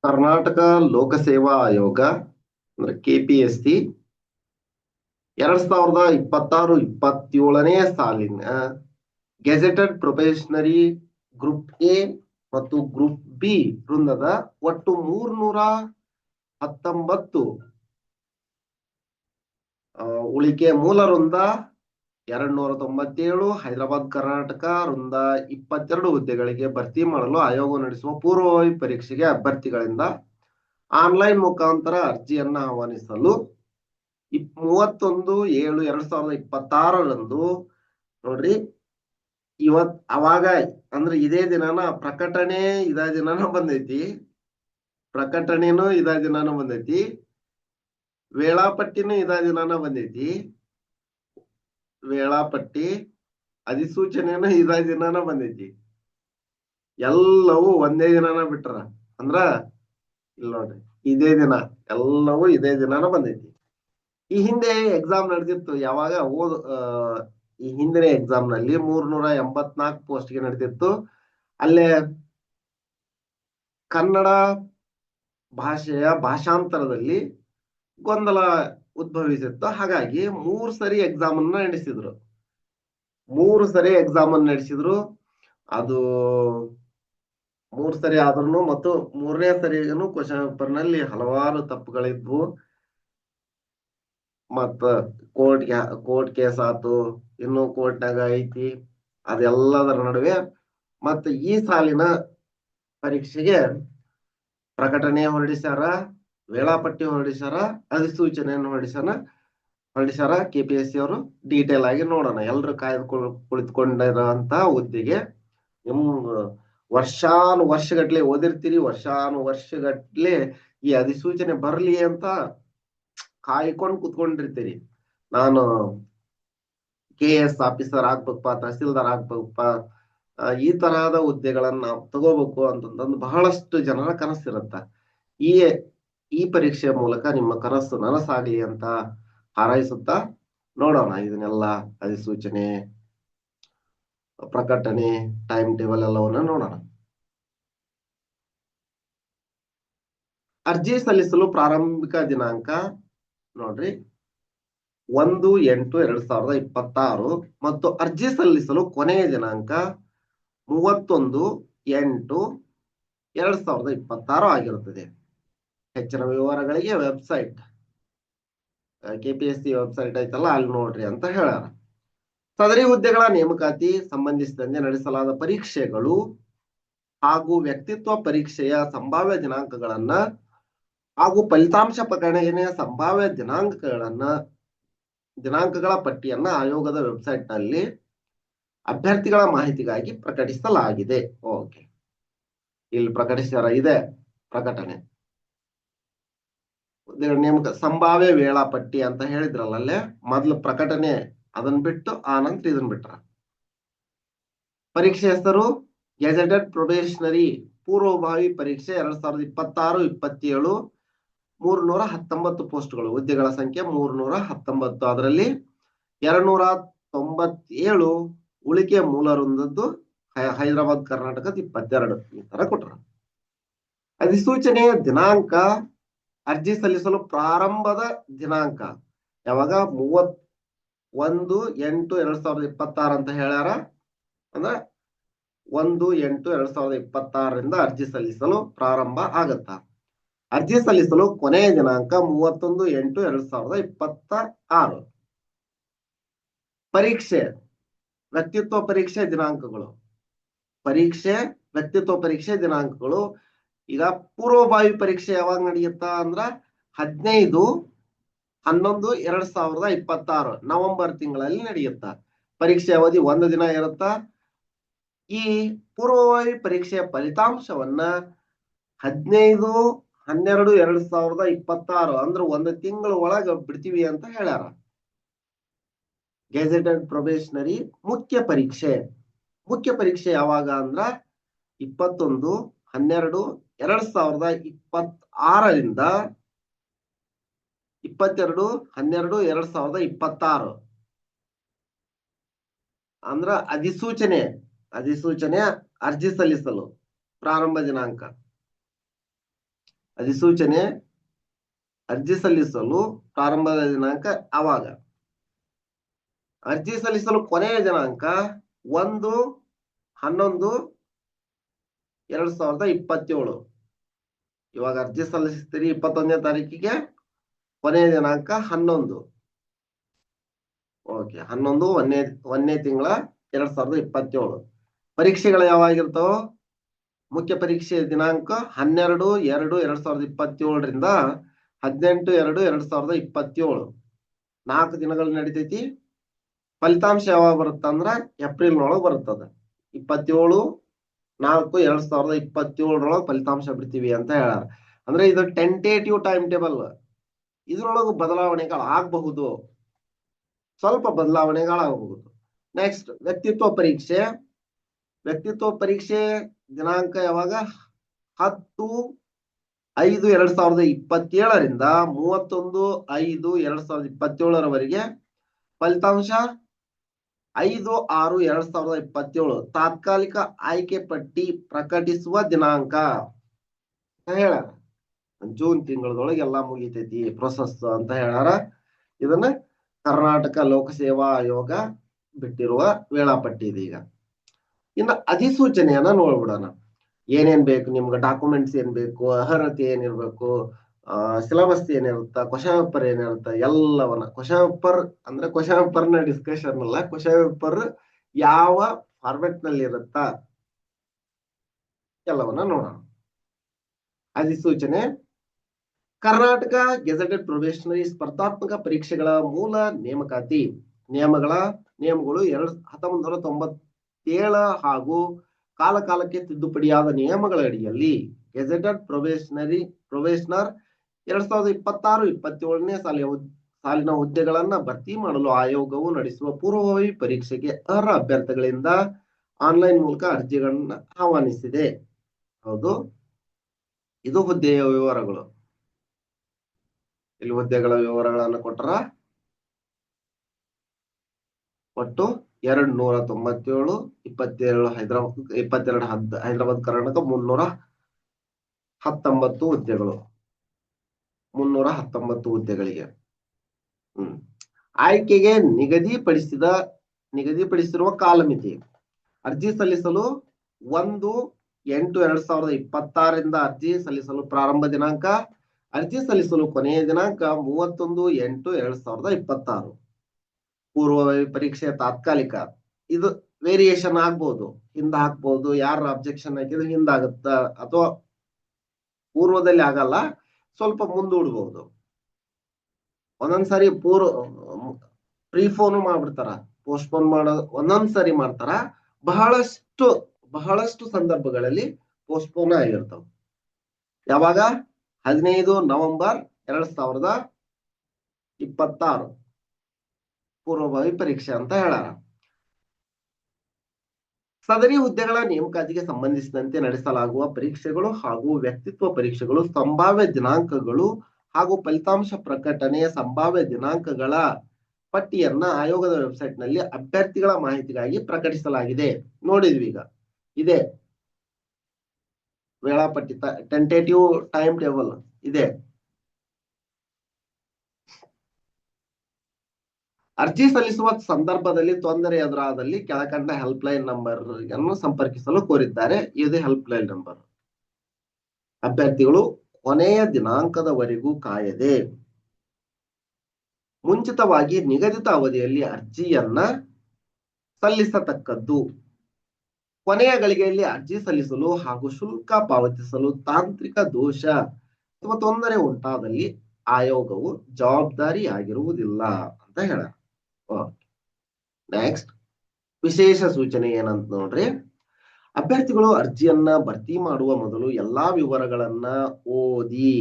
ಕರ್ನಾಟಕ ಲೋಕಸೇವಾ ಆಯೋಗ ಅಂದ್ರೆ KPSC 2026-27ನೇ ಸಾಲಿನ ಗೆಜೆಟೆಡ್ ಪ್ರೊಬೇಷನರಿ ಗ್ರೂಪ್ ಎ ಮತ್ತು ಗ್ರೂಪ್ ಬಿ ವೃಂದದ ಒಟ್ಟು 319 ಉಳಿಕೆ ಮೂಲ ವೃಂದ 297 ಹೈದರಾಬಾದ್ ಕರ್ನಾಟಕ ವೃಂದ 22 ಹುದ್ದೆಗಳಿಗೆ ಭರ್ತಿ ಮಾಡಲು ಆಯೋಗ ನಡೆಸುವ ಪೂರ್ವಭಾವಿ ಪರೀಕ್ಷೆಗೆ ಅಭ್ಯರ್ಥಿಗಳಿಂದ ಆನ್ಲೈನ್ ಮುಖಾಂತರ ಅರ್ಜಿಯನ್ನ ಆಹ್ವಾನಿಸಲು 31/7/2026 ನೋಡ್ರಿ. ಅವಾಗ ಅಂದ್ರೆ ಇದೇ ದಿನಾನ ಪ್ರಕಟಣೆ ಇದೇ ದಿನಾನ ಬಂದೈತಿ. ಪ್ರಕಟಣೆನೂ ಇದೇ ದಿನಾನ ಬಂದೈತಿ. ವೇಳಾಪಟ್ಟಿನೂ ಇದೇ ದಿನಾನ ಬಂದೈತಿ. ವೇಳಾಪಟ್ಟಿ ಅಧಿಸೂಚನೆನೂ ಇದೇ ದಿನಾನ ಬಂದೈತಿ. ಎಲ್ಲವೂ ಒಂದೇ ದಿನಾನ ಬಿಟ್ರ ಅಂದ್ರ ಇಲ್ಲ ನೋಡ್ರಿ, ಇದೇ ದಿನ ಎಲ್ಲವೂ ಇದೇ ದಿನಾನ ಬಂದೈತಿ. ಈ ಹಿಂದೆ ಎಕ್ಸಾಮ್ ನಡೆದಿತ್ತು. ಯಾವಾಗ ಈ ಹಿಂದಿನ ಎಕ್ಸಾಮ್ ನಲ್ಲಿ 384 ಪೋಸ್ಟ್ಗೆ ನಡೆದಿತ್ತು. ಅಲ್ಲೇ ಕನ್ನಡ ಭಾಷೆಯ ಭಾಷಾಂತರದಲ್ಲಿ ಗೊಂದಲ ಉದ್ಭವಿಸಿತ್ತು. ಹಾಗಾಗಿ 3 ಸರಿ ಎಕ್ಸಾಮ್ ಅನ್ನ ನಡೆಸಿದ್ರು. 3 ಸರಿ ಎಕ್ಸಾಮ್ ಅನ್ನು ನಡೆಸಿದ್ರು. ಅದು 3 ಸರಿ ಆದ್ರೂ ಮತ್ತು 3ನೇ ಸರಿಗೂ ಕ್ವಶನ್ ಪೇಪರ್ ನಲ್ಲಿ ಹಲವಾರು ತಪ್ಪುಗಳಿದ್ವು. ಮತ್ತ ಕೋರ್ಟ್ ಕೇಸ್ ಆತು, ಇನ್ನು ಕೋರ್ಟ್ನಾಗ ಐತಿ. ಅದೆಲ್ಲದರ ನಡುವೆ ಮತ್ತೆ ಈ ಸಾಲಿನ ಪರೀಕ್ಷೆಗೆ ಪ್ರಕಟಣೆ ಹೊರಡಿಸ್ಯಾರ, ವೇಳಾಪಟ್ಟಿ ಹೊರಡಿಸ್ಯಾರ, ಅಧಿಸೂಚನೆಯನ್ನು ಹೊರಡಿಸ್ಯಾರ. KPSC ಅವರು ಡೀಟೇಲ್ ಆಗಿ ನೋಡೋಣ. ಎಲ್ರು ಕುಳಿತುಕೊಂಡಿರೋಂತ ಹುದ್ದೆಗೆ ನಿಮ್ ವರ್ಷಗಟ್ಲೆ ಓದಿರ್ತೀರಿ, ವರ್ಷಗಟ್ಲೆ ಈ ಅಧಿಸೂಚನೆ ಬರ್ಲಿ ಅಂತ ಕಾಯ್ಕೊಂಡು ಕುತ್ಕೊಂಡಿರ್ತೀರಿ. ನಾನು KS ಆಫೀಸರ್ ಆಗ್ಬೇಕಪ್ಪ, ತಹಸೀಲ್ದಾರ್ ಆಗ್ಬೇಕಪ್ಪ, ಈ ತರಹದ ಹುದ್ದೆಗಳನ್ನ ತಗೋಬೇಕು ಅಂತಂದು ಬಹಳಷ್ಟು ಜನರ ಕನಸಿರುತ್ತ. ಈ ಪರೀಕ್ಷೆಯ ಮೂಲಕ ನಿಮ್ಮ ಕನಸು ನನಸಾಗಲಿ ಅಂತ ಹಾರೈಸುತ್ತಾ ನೋಡೋಣ. ಇದನ್ನೆಲ್ಲ ಅಧಿಸೂಚನೆ, ಪ್ರಕಟಣೆ, ಟೈಮ್ ಟೇಬಲ್ ಎಲ್ಲವನ್ನ ನೋಡೋಣ. ಅರ್ಜಿ ಸಲ್ಲಿಸಲು ಪ್ರಾರಂಭಿಕ ದಿನಾಂಕ ನೋಡ್ರಿ 1/8/2026 ಮತ್ತು ಅರ್ಜಿ ಸಲ್ಲಿಸಲು ಕೊನೆಯ ದಿನಾಂಕ 31/8/2026 ಆಗಿರುತ್ತದೆ. ಹೆಚ್ಚಿನ ವಿವರಗಳಿಗೆ ವೆಬ್ಸೈಟ್ KPSC ವೆಬ್ಸೈಟ್ ಐತಲ್ಲ, ಅಲ್ಲಿ ನೋಡ್ರಿ ಅಂತ ಹೇಳ್ಯಾರ. ಸದರಿ ಹುದ್ದೆಗಳ ನೇಮಕಾತಿ ಸಂಬಂಧಿಸಿದಂತೆ ನಡೆಸಲಾದ ಪರೀಕ್ಷೆಗಳು ಹಾಗೂ ವ್ಯಕ್ತಿತ್ವ ಪರೀಕ್ಷೆಯ ಸಂಭಾವ್ಯ ದಿನಾಂಕಗಳನ್ನ ಹಾಗೂ ಫಲಿತಾಂಶ ಪ್ರಕಟಣೆಯ ಸಂಭಾವ್ಯ ದಿನಾಂಕಗಳ ಪಟ್ಟಿಯನ್ನ ಆಯೋಗದ ವೆಬ್ಸೈಟ್ ನಲ್ಲಿ ಅಭ್ಯರ್ಥಿಗಳ ಮಾಹಿತಿಗಾಗಿ ಪ್ರಕಟಿಸಲಾಗಿದೆ. ಓಕೆ, ಇಲ್ಲಿ ಪ್ರಕಟಿಸ್ಯಾರ, ಇದೆ ಪ್ರಕಟಣೆ. ನೇಮಕ ಸಂಭಾವ್ಯ ವೇಳಾಪಟ್ಟಿ ಅಂತ ಹೇಳಿದ್ರಲ್ಲ, ಅಲ್ಲೇ ಮೊದಲು ಪ್ರಕಟಣೆ ಅದನ್ನ ಬಿಟ್ಟು ಆನಂತರ ಇದನ್ನ ಬಿಟ್ರ. ಪರೀಕ್ಷೆ ಹೆಸರು ಗೆಜೆಟೆಡ್ ಪ್ರೊಬೇಷನರಿ ಪೂರ್ವಭಾವಿ ಪರೀಕ್ಷೆ 2026-27, 319 ಪೋಸ್ಟ್ಗಳು. ಹುದ್ದೆಗಳ ಸಂಖ್ಯೆ 319. ಅದರಲ್ಲಿ 297 ಉಳಿಕೆ ಮೂಲ ವೃಂದದ್ದು ಹೈದರಾಬಾದ್ ಕರ್ನಾಟಕದ 22. ಈ ತರ ಕೊಟ್ರ. ಅಧಿಸೂಚನೆಯ ದಿನಾಂಕ, ಅರ್ಜಿ ಸಲ್ಲಿಸಲು ಪ್ರಾರಂಭದ ದಿನಾಂಕ ಯಾವಾಗ 31/8/2026 ಅಂತ ಹೇಳ್ಯಾರ. ಅಂದ್ರ 1/8/2026 ಅರ್ಜಿ ಸಲ್ಲಿಸಲು ಪ್ರಾರಂಭ ಆಗತ್ತ. ಅರ್ಜಿ ಸಲ್ಲಿಸಲು ಕೊನೆಯ ದಿನಾಂಕ 31/8/2026. ಪರೀಕ್ಷೆ ವ್ಯಕ್ತಿತ್ವ ಪರೀಕ್ಷೆ ದಿನಾಂಕಗಳು. ಈಗ ಪೂರ್ವಭಾವಿ ಪರೀಕ್ಷೆ ಯಾವಾಗ ನಡೆಯುತ್ತ ಅಂದ್ರ 15/11/2026 ನವೆಂಬರ್ ತಿಂಗಳಲ್ಲಿ ನಡೆಯುತ್ತ. ಪರೀಕ್ಷೆ ಅವಧಿ 1 ದಿನ ಇರುತ್ತ. ಈ ಪೂರ್ವಭಾವಿ ಪರೀಕ್ಷೆಯ ಫಲಿತಾಂಶವನ್ನ 15/12/2026 ಅಂದ್ರೆ 1 ತಿಂಗಳ ಒಳಗ ಬಿಡ್ತೀವಿ ಅಂತ ಹೇಳ್ಯಾರ. ಗೆಜೆಟೆಡ್ ಪ್ರೊಬೇಷನರಿ ಮುಖ್ಯ ಪರೀಕ್ಷೆ ಯಾವಾಗ ಅಂದ್ರ 21/12/2026 22/12/2026 ಅಂದ್ರ ಅಧಿಸೂಚನೆ ಅರ್ಜಿ ಸಲ್ಲಿಸಲು ಪ್ರಾರಂಭ ದಿನಾಂಕ. ಅಧಿಸೂಚನೆ ಅರ್ಜಿ ಸಲ್ಲಿಸಲು ಪ್ರಾರಂಭದ ದಿನಾಂಕ ಆವಾಗ. ಅರ್ಜಿ ಸಲ್ಲಿಸಲು ಕೊನೆಯ ದಿನಾಂಕ 1/11/2027. ಇವಾಗ ಅರ್ಜಿ ಸಲ್ಲಿಸ್ತೀರಿ 21ನೇ ತಾರೀಕಿಗೆ, ಕೊನೆಯ ದಿನಾಂಕ 11. ಓಕೆ, 11 ಒಂದನೇ ತಿಂಗಳ 2027. ಪರೀಕ್ಷೆಗಳು ಯಾವಾಗಿರ್ತಾವ? ಮುಖ್ಯ ಪರೀಕ್ಷೆ ದಿನಾಂಕ 12/2/2027 18/2/2027. 4 ದಿನಗಳು ನಡಿತೈತಿ. ಫಲಿತಾಂಶ ಯಾವಾಗ ಬರುತ್ತಂದ್ರ ಏಪ್ರಿಲ್ನೊಳಗೆ ಬರುತ್ತದ. 27/4/2027 ಫಲಿತಾಂಶ ಬಿಡ್ತೀವಿ ಅಂತ ಹೇಳಾರ. ಅಂದ್ರೆ ಇದು ಟೆಂಟೇಟಿವ್ ಟೈಮ್ ಟೇಬಲ್. ಇದ್ರೊಳಗೆ ಬದಲಾವಣೆಗಳು ಆಗಬಹುದು, ಸ್ವಲ್ಪ ಬದಲಾವಣೆಗಳಾಗಬಹುದು. ನೆಕ್ಸ್ಟ್, ವ್ಯಕ್ತಿತ್ವ ಪರೀಕ್ಷೆ. ವ್ಯಕ್ತಿತ್ವ ಪರೀಕ್ಷೆ ದಿನಾಂಕ ಯಾವಾಗ? 10/5/2027 31/5/2027 ಫಲಿತಾಂಶ 5/6/2027. ತಾತ್ಕಾಲಿಕ ಆಯ್ಕೆ ಪಟ್ಟಿ ಪ್ರಕಟಿಸುವ ದಿನಾಂಕ ಹೇಳಾರ. ಜೂನ್ ತಿಂಗಳದೊಳಗೆ ಎಲ್ಲಾ ಮುಗಿತೈತಿ ಪ್ರೊಸೆಸ್ ಅಂತ ಹೇಳಾರ. ಇದನ್ನ ಕರ್ನಾಟಕ ಲೋಕಸೇವಾ ಆಯೋಗ ಬಿಟ್ಟಿರುವ ವೇಳಾಪಟ್ಟಿ ಇದೆ. ಈಗ ಇನ್ನು ಅಧಿಸೂಚನೆಯನ್ನ ನೋಡ್ಬಿಡೋಣ. ಏನೇನ್ ಬೇಕು ನಿಮ್ಗೆ, ಡಾಕ್ಯುಮೆಂಟ್ಸ್ ಏನ್ ಬೇಕು, ಅರ್ಹತೆ ಏನಿರ್ಬೇಕು, ಸಿಲೆಬಸ್ ಏನಿರುತ್ತ, ಕ್ವಶನ್ ಪೇಪರ್ ಏನಿರುತ್ತ, ಎಲ್ಲವನ್ನ ಕ್ವಶನ್ ಪೇಪರ್ ಅಂದ್ರೆ ಕ್ವಶನ್ ಪೇಪರ್ ನ ಡಿಸ್ಕಷನ್ ಅಲ್ಲ, ಕ್ವಶನ್ ಪೇಪರ್ ಯಾವ ಫಾರ್ಮೆಟ್ ನಲ್ಲಿ ಇರುತ್ತ ಎಲ್ಲವನ್ನ ನೋಡೋಣ. ಅಧಿಸೂಚನೆ ಕರ್ನಾಟಕ ಗೆಜೆಟೆಡ್ ಪ್ರೊಬೇಷನರಿ ಸ್ಪರ್ಧಾತ್ಮಕ ಪರೀಕ್ಷೆಗಳ ಮೂಲ ನೇಮಕಾತಿ ನಿಯಮಗಳು 1997 ಹಾಗೂ ಕಾಲಕಾಲಕ್ಕೆ ತಿದ್ದುಪಡಿಯಾದ ನಿಯಮಗಳ ಅಡಿಯಲ್ಲಿ ಗೆಜೆಟೆಡ್ ಪ್ರೊಬೇಷನರ್ 2026-27ನೇ ಸಾಲಿನ ಹುದ್ದೆಗಳನ್ನ ಭರ್ತಿ ಮಾಡಲು ಆಯೋಗವು ನಡೆಸುವ ಪೂರ್ವಭಾವಿ ಪರೀಕ್ಷೆಗೆ ಅರ್ಹ ಅಭ್ಯರ್ಥಿಗಳಿಂದ ಆನ್ಲೈನ್ ಮೂಲಕ ಅರ್ಜಿಗಳನ್ನ ಆಹ್ವಾನಿಸಿದೆ. ಹೌದು, ಇದು ಹುದ್ದೆಯ ವಿವರಗಳು. ಇಲ್ಲಿ ಹುದ್ದೆಗಳ ವಿವರಗಳನ್ನು ಕೊಟ್ಟರ ಒಟ್ಟು 297, 22 ಹೈದರಾಬಾದ್ ಕರ್ನಾಟಕ 319 ಹುದ್ದೆಗಳು, 319 ಹುದ್ದೆಗಳಿಗೆ. ಆಯ್ಕೆಗೆ ನಿಗದಿಪಡಿಸಿರುವ ಕಾಲಮಿತಿ. ಅರ್ಜಿ ಸಲ್ಲಿಸಲು 1/8/2026 ಅರ್ಜಿ ಸಲ್ಲಿಸಲು ಪ್ರಾರಂಭ ದಿನಾಂಕ. ಅರ್ಜಿ ಸಲ್ಲಿಸಲು ಕೊನೆಯ ದಿನಾಂಕ 31/8/2026. ಪೂರ್ವಭಾವಿ ಪರೀಕ್ಷೆ ತಾತ್ಕಾಲಿಕ. ಇದು ವೇರಿಯೇಷನ್ ಆಗ್ಬಹುದು, ಹಿಂದ ಹಾಕ್ಬಹುದು. ಯಾರ ಅಬ್ಜೆಕ್ಷನ್ ಹಾಕಿದ್ರೆ ಹಿಂದಾಗುತ್ತ, ಅಥವಾ ಪೂರ್ವದಲ್ಲಿ ಆಗಲ್ಲ, ಸ್ವಲ್ಪ ಮುಂದೂಡ್ಬಹುದು. ಒಂದೊಂದ್ಸರಿ ಪ್ರೀಫೋನ್ ಮಾಡ್ಬಿಡ್ತಾರ, ಪೋಸ್ಟ್ಪೋನ್ ಮಾಡೋದು ಒಂದೊಂದ್ಸರಿ ಮಾಡ್ತಾರ. ಬಹಳಷ್ಟು ಸಂದರ್ಭಗಳಲ್ಲಿ ಪೋಸ್ಟ್ಪೋನ್ ಆಗಿರ್ತಾವ. ಯಾವಾಗ? 15 ನವೆಂಬರ್ 2026 ಪೂರ್ವಭಾವಿ ಪರೀಕ್ಷೆ ಅಂತ ಹೇಳಾರ. ಸದರಿ ಹುದ್ದೆಗಳ ನೇಮಕಾತಿಗೆ ಸಂಬಂಧಿಸಿದಂತೆ ನಡೆಸಲಾಗುವ ಪರೀಕ್ಷೆಗಳು ಹಾಗೂ ವ್ಯಕ್ತಿತ್ವ ಪರೀಕ್ಷೆಗಳು ಸಂಭಾವ್ಯ ದಿನಾಂಕಗಳು ಹಾಗೂ ಫಲಿತಾಂಶ ಪ್ರಕಟಣೆಯ ಸಂಭಾವ್ಯ ದಿನಾಂಕಗಳ ಪಟ್ಟಿಯನ್ನ ಆಯೋಗದ ವೆಬ್ಸೈಟ್ ನಲ್ಲಿ ಅಭ್ಯರ್ಥಿಗಳ ಮಾಹಿತಿಗಾಗಿ ಪ್ರಕಟಿಸಲಾಗಿದೆ. ನೋಡಿದ್ವಿ, ಈಗ ಇದೆ ವೇಳಾಪಟ್ಟಿ, ಟೆಂಟೇಟಿವ್ ಟೈಮ್ ಟೇಬಲ್ ಇದೆ. ಅರ್ಜಿ ಸಲ್ಲಿಸುವ ಸಂದರ್ಭದಲ್ಲಿ ತೊಂದರೆ ಎದುರಾದಲ್ಲಿ ಕೆಳಕಂಡ ಹೆಲ್ಪ್ ಲೈನ್ ನಂಬರ್ ಅನ್ನು ಸಂಪರ್ಕಿಸಲು ಕೋರಿದ್ದಾರೆ. ಇದು ಹೆಲ್ಪ್ ಲೈನ್ ನಂಬರ್. ಅಭ್ಯರ್ಥಿಗಳು ಕೊನೆಯ ದಿನಾಂಕದವರೆಗೂ ಕಾಯದೆ ಮುಂಚಿತವಾಗಿ ನಿಗದಿತ ಅವಧಿಯಲ್ಲಿ ಅರ್ಜಿಯನ್ನ ಸಲ್ಲಿಸತಕ್ಕದ್ದು. ಕೊನೆಯ ಗಳಿಗೆಯಲ್ಲಿ ಅರ್ಜಿ ಸಲ್ಲಿಸಲು ಹಾಗೂ ಶುಲ್ಕ ಪಾವತಿಸಲು ತಾಂತ್ರಿಕ ದೋಷ ಅಥವಾ ತೊಂದರೆ ಉಂಟಾದಲ್ಲಿ ಆಯೋಗವು ಜವಾಬ್ದಾರಿಯಾಗಿರುವುದಿಲ್ಲ ಅಂತ ಹೇಳ. ನೆಕ್ಸ್ಟ್, ವಿಶೇಷ ಸೂಚನೆ ಏನಂತ ನೋಡ್ರಿ. ಅಭ್ಯರ್ಥಿಗಳು ಅರ್ಜಿಯನ್ನ ಭರ್ತಿ ಮಾಡುವ ಮೊದಲು ಎಲ್ಲಾ ವಿವರಗಳನ್ನ ಓದಿ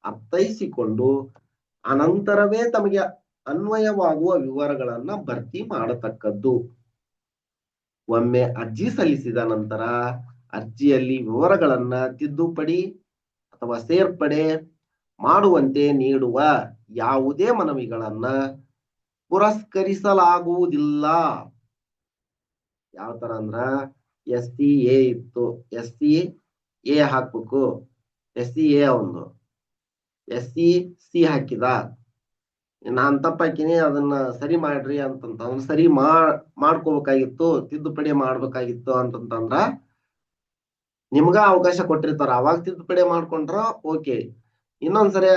ಅರ್ಥೈಸಿಕೊಂಡು ಅನಂತರವೇ ತಮಗೆ ಅನ್ವಯವಾಗುವ ವಿವರಗಳನ್ನ ಭರ್ತಿ ಮಾಡತಕ್ಕದ್ದು. ಒಮ್ಮೆ ಅರ್ಜಿ ಸಲ್ಲಿಸಿದ ನಂತರ ಅರ್ಜಿಯಲ್ಲಿ ವಿವರಗಳನ್ನ ತಿದ್ದುಪಡಿ ಅಥವಾ ಸೇರ್ಪಡೆ ಮಾಡುವಂತೆ ನೀಡುವ ಯಾವುದೇ ಮನವಿಗಳನ್ನ ಪುರಸ್ಕರಿಸಲಾಗುವುದಿಲ್ಲ. ಯಾವ ತರ ಅಂದ್ರ SCA ಇತ್ತು, SCA ಹಾಕ್ಬೇಕು. SCA ಒಂದು, SEC ಹಾಕಿದ, ನಾನ್ ತಪ್ಪಾಕಿನಿ ಅದನ್ನ ಸರಿ ಮಾಡ್ರಿ ಅಂತಂತ ಅವ್ನು ಸರಿ ಮಾಡ್ಕೋಬೇಕಾಗಿತ್ತು, ತಿದ್ದುಪಡಿ ಮಾಡ್ಬೇಕಾಗಿತ್ತು ಅಂತಂತಂದ್ರ ನಿಮ್ಗ ಅವಕಾಶ ಕೊಟ್ಟಿರ್ತಾರ, ಅವಾಗ ತಿದ್ದುಪಡಿ ಮಾಡ್ಕೊಂಡ್ರ ಓಕೆ, ಇನ್ನೊಂದ್ಸರಿ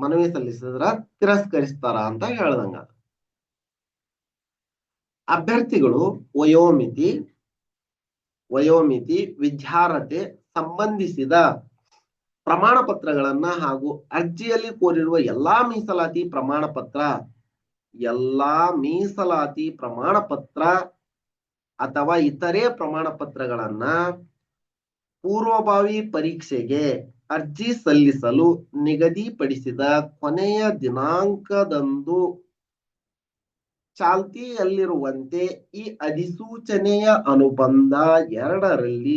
ಮನವಿ ಸಲ್ಲಿಸಿದ್ರ ತಿರಸ್ಕರಿಸ್ತಾರ ಅಂತ ಹೇಳ್ದಂಗ. ಅಭ್ಯರ್ಥಿಗಳು ವಯೋಮಿತಿ, ವಿದ್ಯಾರ್ಹತೆ ಸಂಬಂಧಿಸಿದ ಪ್ರಮಾಣ ಪತ್ರಗಳನ್ನ ಹಾಗೂ ಅರ್ಜಿಯಲ್ಲಿ ಕೋರಿರುವ ಎಲ್ಲಾ ಮೀಸಲಾತಿ ಪ್ರಮಾಣ ಪತ್ರ ಅಥವಾ ಇತರೆ ಪ್ರಮಾಣ ಪತ್ರಗಳನ್ನ ಪೂರ್ವಭಾವಿ ಪರೀಕ್ಷೆಗೆ ಅರ್ಜಿ ಸಲ್ಲಿಸಲು ನಿಗದಿಪಡಿಸಿದ ಕೊನೆಯ ದಿನಾಂಕದಂದು ಚಾಲ್ತಿಯಲ್ಲಿರುವಂತೆ ಈ ಅಧಿಸೂಚನೆಯ ಅನುಬಂಧ 2ರಲ್ಲಿ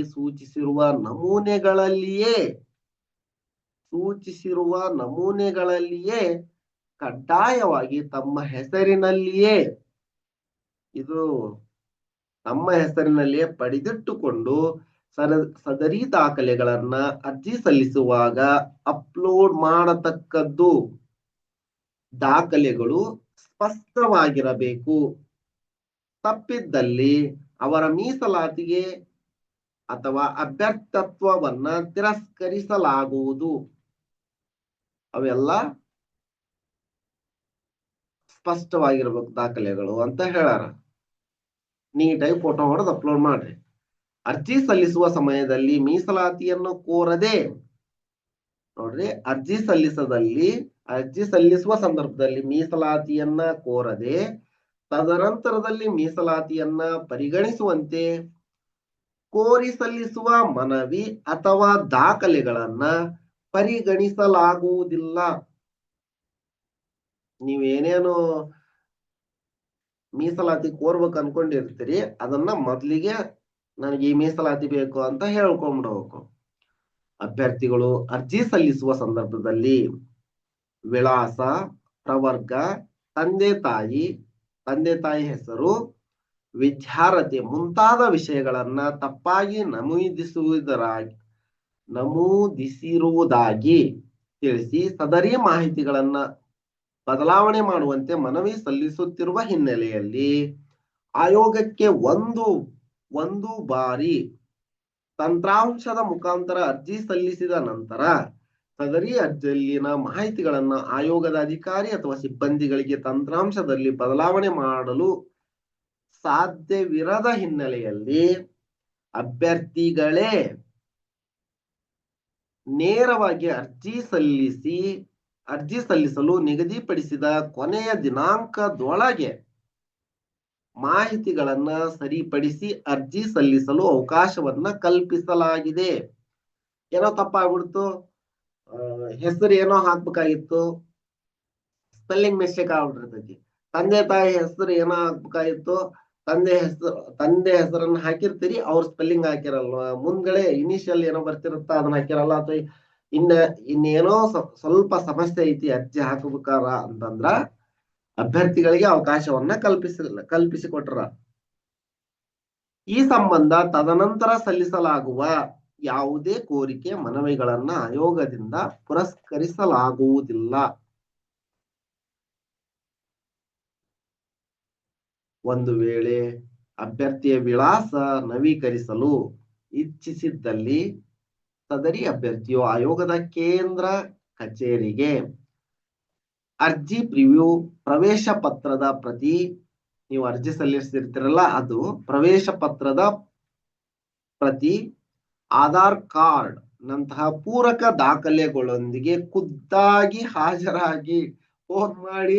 ಸೂಚಿಸಿರುವ ನಮೂನೆಗಳಲ್ಲಿಯೇ ಕಡ್ಡಾಯವಾಗಿ ತಮ್ಮ ಹೆಸರಿನಲ್ಲಿಯೇ ಪಡೆದಿಟ್ಟುಕೊಂಡು ಸದರಿ ದಾಖಲೆಗಳನ್ನ ಅರ್ಜಿ ಸಲ್ಲಿಸುವಾಗ ಅಪ್ಲೋಡ್ ಮಾಡತಕ್ಕದ್ದು. ದಾಖಲೆಗಳು ಸ್ಪಷ್ಟವಾಗಿರಬೇಕು. ತಪ್ಪಿದ್ದಲ್ಲಿ ಅವರ ಮೀಸಲಾತಿಗೆ ಅಥವಾ ಅಭ್ಯರ್ಥತ್ವವನ್ನ ತಿರಸ್ಕರಿಸಲಾಗುವುದು. ಅವೆಲ್ಲ ಸ್ಪಷ್ಟವಾಗಿರ್ಬೇಕು ದಾಖಲೆಗಳು ಅಂತ ಹೇಳಾರ. ನೀಟಾಗಿ ಫೋಟೋ ಹೊಡೆದು ಅಪ್ಲೋಡ್ ಮಾಡ್ರಿ. ಅರ್ಜಿ ಸಲ್ಲಿಸುವ ಸಮಯದಲ್ಲಿ ಮೀಸಲಾತಿಯನ್ನು ಕೋರದೆ, ನೋಡ್ರಿ, ಅರ್ಜಿ ಸಲ್ಲಿಸುವ ಸಂದರ್ಭದಲ್ಲಿ ಮೀಸಲಾತಿಯನ್ನ ಕೋರದೆ ತದನಂತರದಲ್ಲಿ ಮೀಸಲಾತಿಯನ್ನ ಪರಿಗಣಿಸುವಂತೆ ಕೋರಿ ಸಲ್ಲಿಸುವ ಮನವಿ ಅಥವಾ ದಾಖಲೆಗಳನ್ನ ಪರಿಗಣಿಸಲಾಗುವುದಿಲ್ಲ. ನೀವೇನೇನು ಮೀಸಲಾತಿ ಕೋರ್ಬೇಕು ಅನ್ಕೊಂಡಿರ್ತೀರಿ ಅದನ್ನ ಮೊದಲಿಗೆ ನನಗೆ ಈ ಮೀಸಲಾತಿ ಬೇಕು ಅಂತ ಹೇಳ್ಕೊಂಡ್ಬಿಡ್ಬೇಕು. ಅಭ್ಯರ್ಥಿಗಳು ಅರ್ಜಿ ಸಲ್ಲಿಸುವ ಸಂದರ್ಭದಲ್ಲಿ ವಿಳಾಸ, ಪ್ರವರ್ಗ, ತಂದೆ ತಾಯಿ ಹೆಸರು, ವಿದ್ಯಾರ್ಹತೆ ಮುಂತಾದ ವಿಷಯಗಳನ್ನ ತಪ್ಪಾಗಿ ನಮೂದಿಸಿರುವುದಾಗಿ ತಿಳಿಸಿ ಸದರಿ ಮಾಹಿತಿಗಳನ್ನ ಬದಲಾವಣೆ ಮಾಡುವಂತೆ ಮನವಿ ಸಲ್ಲಿಸುತ್ತಿರುವ ಹಿನ್ನೆಲೆಯಲ್ಲಿ ಆಯೋಗಕ್ಕೆ ಒಂದು ಬಾರಿ ತಂತ್ರಾಂಶದ ಮುಖಾಂತರ ಅರ್ಜಿ ಸಲ್ಲಿಸಿದ ನಂತರ ಸದರಿ ಅರ್ಜಿಯಲ್ಲಿನ ಮಾಹಿತಿಗಳನ್ನ ಆಯೋಗದ ಅಧಿಕಾರಿ ಅಥವಾ ಸಿಬ್ಬಂದಿಗಳಿಗೆ ತಂತ್ರಾಂಶದಲ್ಲಿ ಬದಲಾವಣೆ ಮಾಡಲು ಸಾಧ್ಯವಿರದ ಹಿನ್ನೆಲೆಯಲ್ಲಿ ಅಭ್ಯರ್ಥಿಗಳೇ ನೇರವಾಗಿ ಅರ್ಜಿ ಸಲ್ಲಿಸಲು ನಿಗದಿಪಡಿಸಿದ ಕೊನೆಯ ದಿನಾಂಕದೊಳಗೆ ಮಾಹಿತಿಗಳನ್ನ ಸರಿಪಡಿಸಿ ಅರ್ಜಿ ಸಲ್ಲಿಸಲು ಅವಕಾಶವನ್ನ ಕಲ್ಪಿಸಲಾಗಿದೆ. ಏನೋ ತಪ್ಪಾಗ್ಬಿಡ್ತು, ಹೆಸರು ಏನೋ ಹಾಕ್ಬೇಕಾಗಿತ್ತು, ಸ್ಪೆಲ್ಲಿಂಗ್ ಮಿಸ್ಟೇಕ್ ಆಗ್ಬಿಟ್ಟಿರ್ತೈತಿ. ತಂದೆ ತಾಯಿ ಹೆಸರು ಏನೋ ಹಾಕ್ಬೇಕಾಗಿತ್ತು, ತಂದೆ ಹೆಸರನ್ನ ಹಾಕಿರ್ತೀರಿ, ಅವ್ರ ಸ್ಪೆಲ್ಲಿಂಗ್ ಹಾಕಿರಲ್ವ, ಮುಂದ್ಗಡೆ ಇನಿಷಿಯಲ್ ಏನೋ ಬರ್ತಿರುತ್ತ ಅದನ್ನ ಹಾಕಿರಲ್ಲ, ಅಥವಾ ಇನ್ನೇನೋ ಸ್ವಲ್ಪ ಸಮಸ್ಯೆ ಐತಿ ಅರ್ಜಿ ಹಾಕಬೇಕಾರ ಅಂತಂದ್ರ ಅಭ್ಯರ್ಥಿಗಳಿಗೆ ಅವಕಾಶವನ್ನ ಕಲ್ಪಿಸಿಕೊಟ್ರ. ಈ ಸಂಬಂಧ ತದನಂತರ ಸಲ್ಲಿಸಲಾಗುವ ಯಾವುದೇ ಕೋರಿಕೆ ಮನವಿಗಳನ್ನ ಆಯೋಗದಿಂದ ಪುರಸ್ಕರಿಸಲಾಗುವುದಿಲ್ಲ. ಒಂದು ವೇಳೆ ಅಭ್ಯರ್ಥಿಯ ವಿಳಾಸ ನವೀಕರಿಸಲು ಇಚ್ಛಿಸಿದ್ದಲ್ಲಿ ಸದರಿ ಅಭ್ಯರ್ಥಿಯು ಆಯೋಗದ ಕೇಂದ್ರ ಕಚೇರಿಗೆ ಅರ್ಜಿ ಪ್ರಿವ್ಯೂ, ಪ್ರವೇಶ ಪತ್ರದ ಪ್ರತಿ, ನೀವು ಅರ್ಜಿ ಸಲ್ಲಿಸಿರ್ತೀರಲ್ಲ ಅದು, ಪ್ರವೇಶ ಪತ್ರದ ಪ್ರತಿ, ಆಧಾರ್ ಕಾರ್ಡ್ ನಂತಹ ಪೂರಕ ದಾಖಲೆಗಳೊಂದಿಗೆ ಖುದ್ದಾಗಿ ಹಾಜರಾಗಿ, ಫೋನ್ ಮಾಡಿ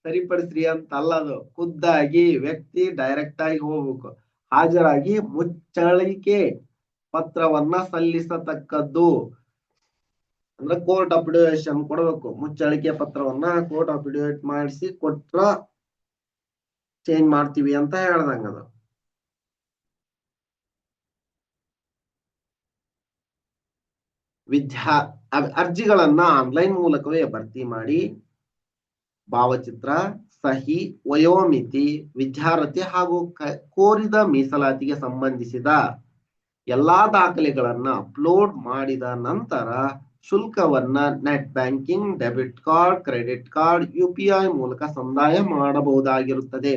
ಸರಿಪಡಿಸ್ರಿ ಅಂತ ಅಲ್ಲದು, ಖುದ್ದಾಗಿ ವ್ಯಕ್ತಿ ಡೈರೆಕ್ಟ್ ಆಗಿ ಹೋಗ್ಬೇಕು, ಹಾಜರಾಗಿ ಮುಚ್ಚಳಿಕೆ ಪತ್ರವನ್ನ ಸಲ್ಲಿಸತಕ್ಕದ್ದು. ಅಂದ್ರೆ ಕೋರ್ಟ್ ಅಫಿಡವಿಷನ್ ಕೊಡಬೇಕು. ಮುಚ್ಚಳಿಕೆ ಪತ್ರವನ್ನ ಕೋರ್ಟ್ ಅಫಿಡವಿಟ್ ಮಾಡಿಸಿ ಕೊಟ್ರ ಚೇಂಜ್ ಮಾಡ್ತೀವಿ ಅಂತ ಹೇಳ್ದಂಗದ. ಅರ್ಜಿಗಳನ್ನ ಆನ್ಲೈನ್ ಮೂಲಕವೇ ಭರ್ತಿ ಮಾಡಿ ಭಾವಚಿತ್ರ, ಸಹಿ, ವಯೋಮಿತಿ, ವಿದ್ಯಾರ್ಹತೆ ಹಾಗೂ ಕೋರಿದ ಮೀಸಲಾತಿಗೆ ಸಂಬಂಧಿಸಿದ ಎಲ್ಲಾ ದಾಖಲೆಗಳನ್ನ ಅಪ್ಲೋಡ್ ಮಾಡಿದ ನಂತರ ಶುಲ್ಕವನ್ನ net banking, debit card, credit card, UPI ಮೂಲಕ ಸಂದಾಯ ಮಾಡಬಹುದಾಗಿರುತ್ತದೆ.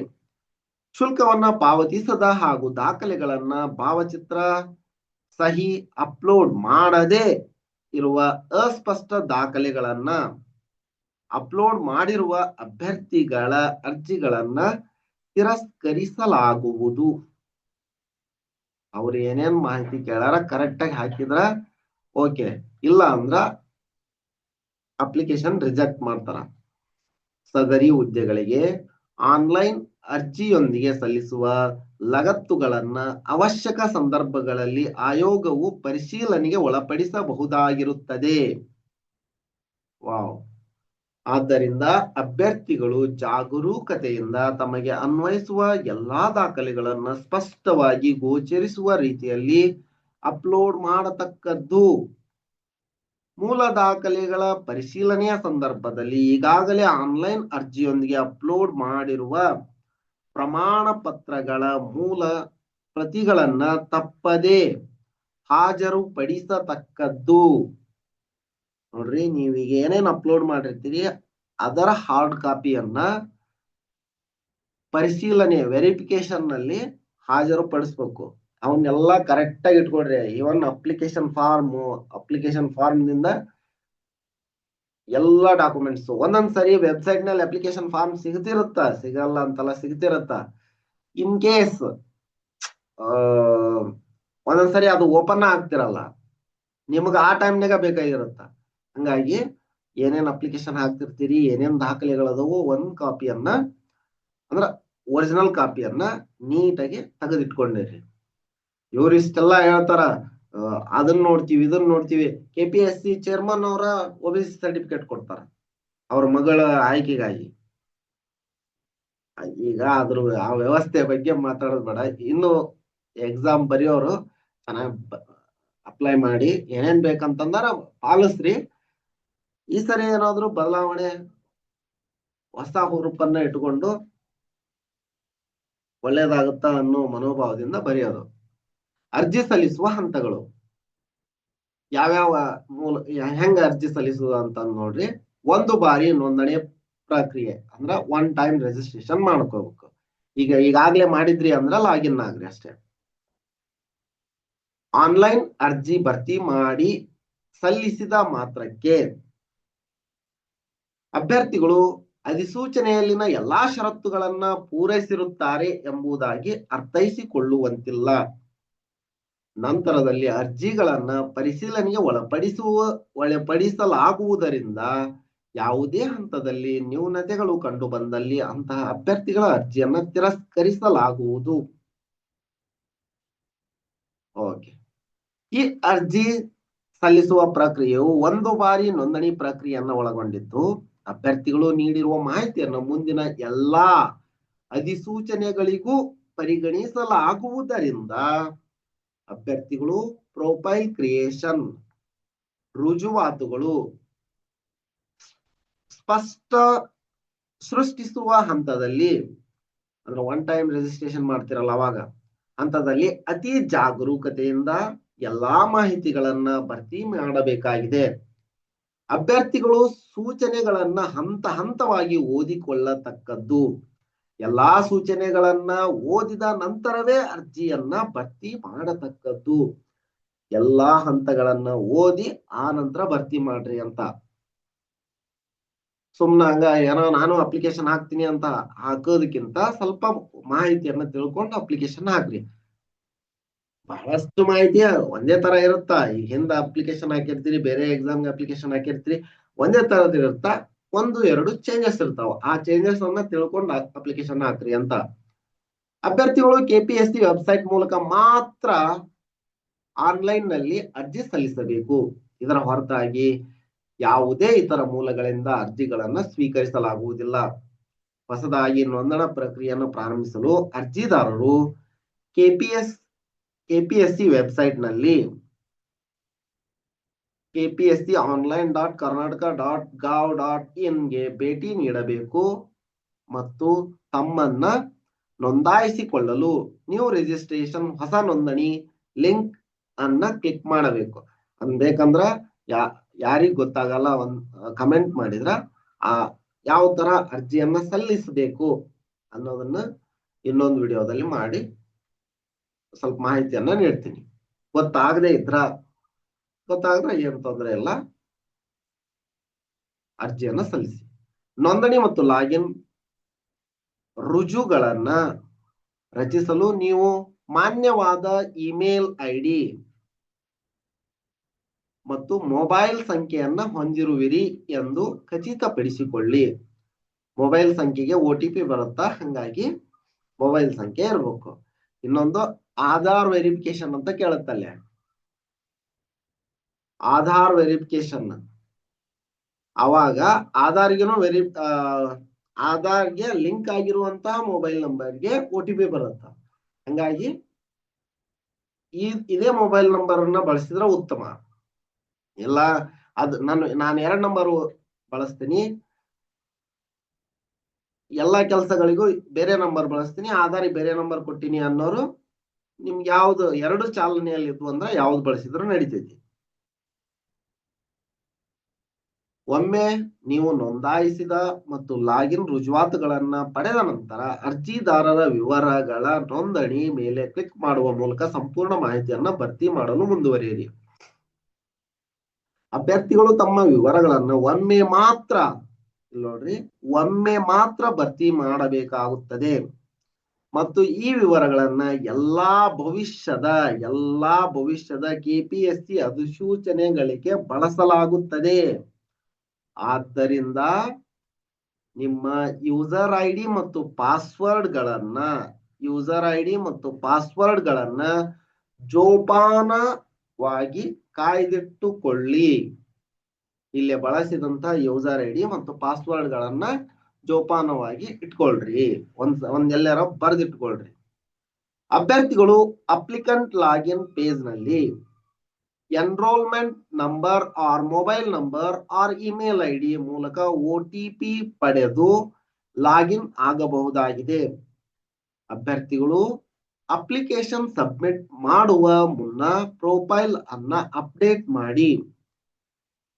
ಶುಲ್ಕವನ್ನ ಪಾವತಿಸದ ಹಾಗೂ ದಾಖಲೆಗಳನ್ನ ಭಾವಚಿತ್ರ ಸಹಿ ಅಪ್ಲೋಡ್ ಮಾಡದೆ ಇರುವ ಅಸ್ಪಷ್ಟ ದಾಖಲೆಗಳನ್ನ ಅಪ್ಲೋಡ್ ಮಾಡಿರುವ ಅಭ್ಯರ್ಥಿಗಳ ಅರ್ಜಿಗಳನ್ನ ತಿರಸ್ಕರಿಸಲಾಗುವುದು. ಅವ್ರು ಏನೇನ್ ಮಾಹಿತಿ ಕೇಳಾರ ಕರೆಕ್ಟ್ ಆಗಿ ಹಾಕಿದ್ರ ಓಕೆ, ಇಲ್ಲ ಅಂದ್ರ ಅಪ್ಲಿಕೇಶನ್ ರಿಜೆಕ್ಟ್ ಮಾಡ್ತಾರ. ಸದರಿ ಹುದ್ದೆಗಳಿಗೆ ಆನ್ಲೈನ್ ಅರ್ಜಿಯೊಂದಿಗೆ ಸಲ್ಲಿಸುವ ಲಗತ್ತುಗಳನ್ನ ಅವಶ್ಯಕ ಸಂದರ್ಭಗಳಲ್ಲಿ ಆಯೋಗವು ಪರಿಶೀಲನೆಗೆ ಒಳಪಡಿಸಬಹುದಾಗಿರುತ್ತದೆ. ವಾವ್. ಆದ್ದರಿಂದ ಅಭ್ಯರ್ಥಿಗಳು ಜಾಗರೂಕತೆಯಿಂದ ತಮಗೆ ಅನ್ವಯಿಸುವ ಎಲ್ಲಾ ದಾಖಲೆಗಳನ್ನ ಸ್ಪಷ್ಟವಾಗಿ ಗೋಚರಿಸುವ ರೀತಿಯಲ್ಲಿ ಅಪ್ಲೋಡ್ ಮಾಡತಕ್ಕದ್ದು. ಮೂಲ ದಾಖಲೆಗಳ ಪರಿಶೀಲನೆಯ ಸಂದರ್ಭದಲ್ಲಿ ಈಗಾಗಲೇ ಆನ್ಲೈನ್ ಅರ್ಜಿಯೊಂದಿಗೆ ಅಪ್ಲೋಡ್ ಮಾಡಿರುವ ಪ್ರಮಾಣ ಪತ್ರಗಳ ಮೂಲ ಪ್ರತಿಗಳನ್ನ ತಪ್ಪದೆ ಹಾಜರುಪಡಿಸತಕ್ಕದ್ದು. ನೋಡ್ರಿ, ನೀವೀಗ ಏನೇನ್ ಅಪ್ಲೋಡ್ ಮಾಡಿರ್ತೀರಿ ಅದರ ಹಾರ್ಡ್ ಕಾಪಿಯನ್ನ ಪರಿಶೀಲನೆ ವೆರಿಫಿಕೇಶನ್ ನಲ್ಲಿ ಹಾಜರುಪಡಿಸ್ಬೇಕು. ಅವನ್ನೆಲ್ಲ ಕರೆಕ್ಟ್ ಆಗಿ ಇಟ್ಕೊಡ್ರಿ. ಇವನ್ ಅಪ್ಲಿಕೇಶನ್ ಫಾರ್ಮ್ ನಿಂದ ಎಲ್ಲ ಡಾಕ್ಯುಮೆಂಟ್ಸ್ ಒಂದೊಂದ್ಸರಿ ವೆಬ್ಸೈಟ್ ನಲ್ಲಿ ಅಪ್ಲಿಕೇಶನ್ ಫಾರ್ಮ್ ಸಿಗಲ್ಲ ಅಂತಲ್ಲ, ಸಿಗ್ತಿರತ್ತ. ಇನ್ ಕೇಸ್ ಒಂದೊಂದ್ಸರಿ ಅದು ಓಪನ್ ಆಗ್ತಿರಲ್ಲ, ನಿಮಗ ಆ ಟೈಮ್ನಾಗ ಬೇಕಾಗಿರುತ್ತ. ಹಂಗಾಗಿ ಏನೇನ್ ಅಪ್ಲಿಕೇಶನ್ ಹಾಕ್ತಿರ್ತೀರಿ, ಏನೇನ್ ದಾಖಲೆಗಳದವು, ಒಂದ್ ಕಾಪಿಯನ್ನ ಅಂದ್ರ ಒರಿಜಿನಲ್ ಕಾಪಿಯನ್ನ ನೀಟಾಗಿ ತೆಗೆದಿಟ್ಕೊಂಡಿರಿ. ಇವ್ರು ಇಷ್ಟೆಲ್ಲ ಹೇಳ್ತಾರ, ಅದನ್ನ ನೋಡ್ತೀವಿ ಇದನ್ನ ನೋಡ್ತೀವಿ. KPSC ಚೇರ್ಮನ್ ಅವರ OBC ಸರ್ಟಿಫಿಕೇಟ್ ಕೊಡ್ತಾರ ಅವ್ರ ಮಗಳ ಆಯ್ಕೆಗಾಗಿ. ಈಗ ಅದ್ರ ಆ ವ್ಯವಸ್ಥೆ ಬಗ್ಗೆ ಮಾತಾಡೋದ್ ಬೇಡ. ಇನ್ನು ಎಕ್ಸಾಮ್ ಬರೆಯೋರು ಚೆನ್ನಾಗಿ ಅಪ್ಲೈ ಮಾಡಿ, ಏನೇನ್ ಬೇಕಂತಂದಾರ ಪಾಲಿಸ್ರಿ. ಈ ಸರಿ ಏನಾದ್ರು ಬದಲಾವಣೆ, ಹೊಸ ಹುರುಪನ್ನ ಇಟ್ಕೊಂಡು ಒಳ್ಳೇದಾಗುತ್ತಾ ಅನ್ನೋ ಮನೋಭಾವದಿಂದ ಬರೆಯೋದು. ಅರ್ಜಿ ಸಲ್ಲಿಸುವ ಹಂತಗಳು ಯಾವ್ಯಾವ ಹೆಂಗ ಅರ್ಜಿ ಸಲ್ಲಿಸುವ ಅಂತ ನೋಡ್ರಿ. ಒಂದು ಬಾರಿ ನೋಂದಣಿ ಪ್ರಕ್ರಿಯೆ ಅಂದ್ರ ಒನ್ ಟೈಮ್ ರಿಜಿಸ್ಟ್ರೇಷನ್ ಮಾಡ್ಕೋಬೇಕು. ಈಗಾಗ್ಲೇ ಮಾಡಿದ್ರಿ ಅಂದ್ರ ಲಾಗಿನ್ ಆಗ್ರಿ ಅಷ್ಟೇ. ಆನ್ಲೈನ್ ಅರ್ಜಿ ಭರ್ತಿ ಮಾಡಿ ಸಲ್ಲಿಸಿದ ಮಾತ್ರಕ್ಕೆ ಅಭ್ಯರ್ಥಿಗಳು ಅಧಿಸೂಚನೆಯಲ್ಲಿನ ಎಲ್ಲಾ ಷರತ್ತುಗಳನ್ನ ಪೂರೈಸಿರುತ್ತಾರೆ ಎಂಬುದಾಗಿ ಅರ್ಥೈಸಿಕೊಳ್ಳುವಂತಿಲ್ಲ. ನಂತರದಲ್ಲಿ ಅರ್ಜಿಗಳನ್ನ ಪರಿಶೀಲನೆಗೆ ಒಳಪಡಿಸಲಾಗುವುದರಿಂದ ಯಾವುದೇ ಹಂತದಲ್ಲಿ ನ್ಯೂನತೆಗಳು ಕಂಡು ಬಂದಲ್ಲಿ ಅಂತಹ ಅಭ್ಯರ್ಥಿಗಳ ಅರ್ಜಿಯನ್ನ ತಿರಸ್ಕರಿಸಲಾಗುವುದು. ಓಕೆ, ಈ ಅರ್ಜಿ ಸಲ್ಲಿಸುವ ಪ್ರಕ್ರಿಯೆಯು ಒಂದು ಬಾರಿ ನೋಂದಣಿ ಪ್ರಕ್ರಿಯೆಯನ್ನ ಒಳಗೊಂಡಿದ್ದು ಅಭ್ಯರ್ಥಿಗಳು ನೀಡಿರುವ ಮಾಹಿತಿಯನ್ನು ಮುಂದಿನ ಎಲ್ಲಾ ಅಧಿಸೂಚನೆಗಳಿಗೂ ಪರಿಗಣಿಸಲಾಗುವುದರಿಂದ ಅಭ್ಯರ್ಥಿಗಳು ಪ್ರೊಫೈಲ್ ಕ್ರಿಯೇಷನ್, ರುಜುವಾತುಗಳು ಸ್ಪಷ್ಟ ಸೃಷ್ಟಿಸುವ ಹಂತದಲ್ಲಿ ಅಂದ್ರೆ ಒನ್ ಟೈಮ್ ರಿಜಿಸ್ಟ್ರೇಷನ್ ಮಾಡ್ತಿರಲ್ಲ ಅವಾಗ ಹಂತದಲ್ಲಿ ಅತಿ ಜಾಗರೂಕತೆಯಿಂದ ಎಲ್ಲಾ ಮಾಹಿತಿಗಳನ್ನ ಭರ್ತಿ ಮಾಡಬೇಕಾಗಿದೆ. ಅಭ್ಯರ್ಥಿಗಳು ಸೂಚನೆಗಳನ್ನ ಹಂತ ಹಂತವಾಗಿ ಓದಿಕೊಳ್ಳತಕ್ಕದ್ದು. ಎಲ್ಲಾ ಸೂಚನೆಗಳನ್ನ ಓದಿದ ನಂತರವೇ ಅರ್ಜಿಯನ್ನ ಭರ್ತಿ ಮಾಡತಕ್ಕದ್ದು. ಎಲ್ಲಾ ಹಂತಗಳನ್ನ ಓದಿ ಆ ನಂತರ ಭರ್ತಿ ಮಾಡ್ರಿ ಅಂತ. ಹಂಗ ಏನೋ ನಾನು ಅಪ್ಲಿಕೇಶನ್ ಹಾಕ್ತೀನಿ ಅಂತ ಹಾಕೋದಕ್ಕಿಂತ ಸ್ವಲ್ಪ ಮಾಹಿತಿಯನ್ನ ತಿಳ್ಕೊಂಡು ಅಪ್ಲಿಕೇಶನ್ ಹಾಕ್ರಿ. ಬಹಳಷ್ಟು ಮಾಹಿತಿ ಒಂದೇ ತರ ಇರುತ್ತ. ಈಗ ಹಿಂದ ಅಪ್ಲಿಕೇಶನ್ ಹಾಕಿರ್ತೀರಿ, ಬೇರೆ ಎಕ್ಸಾಮ್ಗೆ ಅಪ್ಲಿಕೇಶನ್ ಹಾಕಿರ್ತೀರಿ, ಒಂದೇ ತರದ್ ಇರುತ್ತ. 1-2 ಚೇಂಜಸ್ ಇರ್ತಾವ. ಆ ಚೇಂಜಸ್ ಅನ್ನ ತಿಳ್ಕೊಂಡು ಅಪ್ಲಿಕೇಶನ್ ಹಾಕ್ರಿ ಅಂತ. ಅಭ್ಯರ್ಥಿಗಳು KPSC ವೆಬ್ಸೈಟ್ ಮೂಲಕ ಮಾತ್ರ ಆನ್ಲೈನ್ ನಲ್ಲಿ ಅರ್ಜಿ ಸಲ್ಲಿಸಬೇಕು. ಇದರ ಹೊರತಾಗಿ ಯಾವುದೇ ಇತರ ಮೂಲಗಳಿಂದ ಅರ್ಜಿಗಳನ್ನ ಸ್ವೀಕರಿಸಲಾಗುವುದಿಲ್ಲ. ಹೊಸದಾಗಿ ನೋಂದಣಾ ಪ್ರಕ್ರಿಯೆಯನ್ನು ಪ್ರಾರಂಭಿಸಲು ಅರ್ಜಿದಾರರು KPSC ವೆಬ್ಸೈಟ್ ನಲ್ಲಿ kpsconline.karnataka.gov.in ಗೆ ಭೇಟಿ ನೀಡಬೇಕು ಮತ್ತು ತಮ್ಮನ್ನ ನೋಂದಾಯಿಸಿಕೊಳ್ಳಲು ನ್ಯೂ ರಿಜಿಸ್ಟ್ರೇಷನ್ ಹೊಸ ನೋಂದಣಿ ಲಿಂಕ್ ಅನ್ನ ಕ್ಲಿಕ್ ಮಾಡಬೇಕು. ಅನ್ಬೇಕಂದ್ರ ಯಾರಿಗ್ ಗೊತ್ತಾಗಲ್ಲ ಕಮೆಂಟ್ ಮಾಡಿದ್ರ ಆ ಯಾವ ತರ ಅರ್ಜಿಯನ್ನ ಸಲ್ಲಿಸಬೇಕು ಅನ್ನೋದನ್ನ ಇನ್ನೊಂದು ವಿಡಿಯೋದಲ್ಲಿ ಮಾಡಿ ಸ್ವಲ್ಪ ಮಾಹಿತಿಯನ್ನ ನೀಡ್ತೀನಿ. ಗೊತ್ತಾಗದೆ ಗೊತ್ತಾದ್ರೆ ಏನ್ ತೊಂದರೆ ಇಲ್ಲ, ಅರ್ಜಿಯನ್ನ ಸಲ್ಲಿಸಿ. ನೋಂದಣಿ ಮತ್ತು ಲಾಗಿನ್ ರುಜುಗಳನ್ನ ರಚಿಸಲು ನೀವು ಮಾನ್ಯವಾದ ಇಮೇಲ್ ಐಡಿ ಮತ್ತು ಮೊಬೈಲ್ ಸಂಖ್ಯೆಯನ್ನ ಹೊಂದಿರುವಿರಿ ಎಂದು ಖಚಿತಪಡಿಸಿಕೊಳ್ಳಿ. ಮೊಬೈಲ್ ಸಂಖ್ಯೆಗೆ OTP ಬರುತ್ತಾ, ಹಂಗಾಗಿ ಮೊಬೈಲ್ ಸಂಖ್ಯೆ ಇರಬೇಕು. ಇನ್ನೊಂದು ಆಧಾರ್ ವೆರಿಫಿಕೇಶನ್ ಅಂತ ಕೇಳುತ್ತಲ್ಲೇ, ಆಧಾರ್ ವೆರಿಫಿಕೇಶನ್ ಅವಾಗ ಆಧಾರ್ಗೆನು ಆಧಾರ್ಗೆ ಲಿಂಕ್ ಆಗಿರುವಂತಹ ಮೊಬೈಲ್ ನಂಬರ್ಗೆ OTP ಬರುತ್ತ. ಹಂಗಾಗಿ ಇದೇ ಮೊಬೈಲ್ ನಂಬರ್ ಅನ್ನ ಬಳಸಿದ್ರೆ ಉತ್ತಮ. ಇಲ್ಲ ನಾನು 2 ನಂಬರ್ ಬಳಸ್ತೀನಿ, ಎಲ್ಲಾ ಕೆಲಸಗಳಿಗೂ ಬೇರೆ ನಂಬರ್ ಬಳಸ್ತೀನಿ, ಆಧಾರಿಗೆ ಬೇರೆ ನಂಬರ್ ಕೊಟ್ಟಿನಿ ಅನ್ನೋರು ನಿಮ್ಗೆ ಯಾವ್ದು 2 ಚಾಲನೆಯಲ್ಲಿ ಇದ್ವು ಅಂದ್ರೆ ಯಾವ್ದು ಬಳಸಿದ್ರು ನಡೀತೈತಿ. ಒಮ್ಮೆ ನೀವು ನೋಂದಾಯಿಸಿದ ಮತ್ತು ಲಾಗಿನ್ ರುಜುವಾತುಗಳನ್ನ ಪಡೆದ ನಂತರ ಅರ್ಜಿದಾರರ ವಿವರಗಳ ನೋಂದಣಿ ಮೇಲೆ ಕ್ಲಿಕ್ ಮಾಡುವ ಮೂಲಕ ಸಂಪೂರ್ಣ ಮಾಹಿತಿಯನ್ನ ಭರ್ತಿ ಮಾಡಲು ಮುಂದುವರಿಯಿರಿ. ಅಭ್ಯರ್ಥಿಗಳು ತಮ್ಮ ವಿವರಗಳನ್ನ ಒಮ್ಮೆ ಮಾತ್ರ ಭರ್ತಿ ಮಾಡಬೇಕಾಗುತ್ತದೆ ಮತ್ತು ಈ ವಿವರಗಳನ್ನ ಎಲ್ಲಾ ಭವಿಷ್ಯದ KPSC ಅಧಿಸೂಚನೆಗಳಿಗೆ ಬಳಸಲಾಗುತ್ತದೆ. ಆದ್ದರಿಂದ ನಿಮ್ಮ ಯೂಸರ್ ಐಡಿ ಮತ್ತು ಪಾಸ್ವರ್ಡ್ಗಳನ್ನ ಜೋಪಾನವಾಗಿ ಕಾಯ್ದಿಟ್ಟುಕೊಳ್ಳಿ. ಇಲ್ಲಿ ಬಳಸಿದಂತ ಯೂಸರ್ ಐಡಿ ಮತ್ತು ಪಾಸ್ವರ್ಡ್ಗಳನ್ನ ಜೋಪಾನವಾಗಿ ಇಟ್ಕೊಳ್ರಿ, ಒಂದೆಲ್ಲರ ಬರೆದಿಟ್ಕೊಳ್ರಿ. ಅಭ್ಯರ್ಥಿಗಳು ಅಪ್ಲಿಕೆಂಟ್ ಲಾಗಿನ್ ಪೇಜ್ ನಲ್ಲಿ enrolment number or mobile number or email ID ಮೂಲಕ OTP ಪಡೆದು ಲಾಗಿನ್ ಆಗಬಹುದಾಗಿದೆ. ಅಭ್ಯರ್ಥಿಗಳು ಅಪ್ಲಿಕೇಶನ್ ಸಬ್ಮಿಟ್ ಮಾಡುವ ಮುನ್ನ ಪ್ರೊಫೈಲ್ ಅನ್ನ ಅಪ್ಡೇಟ್ ಮಾಡಿ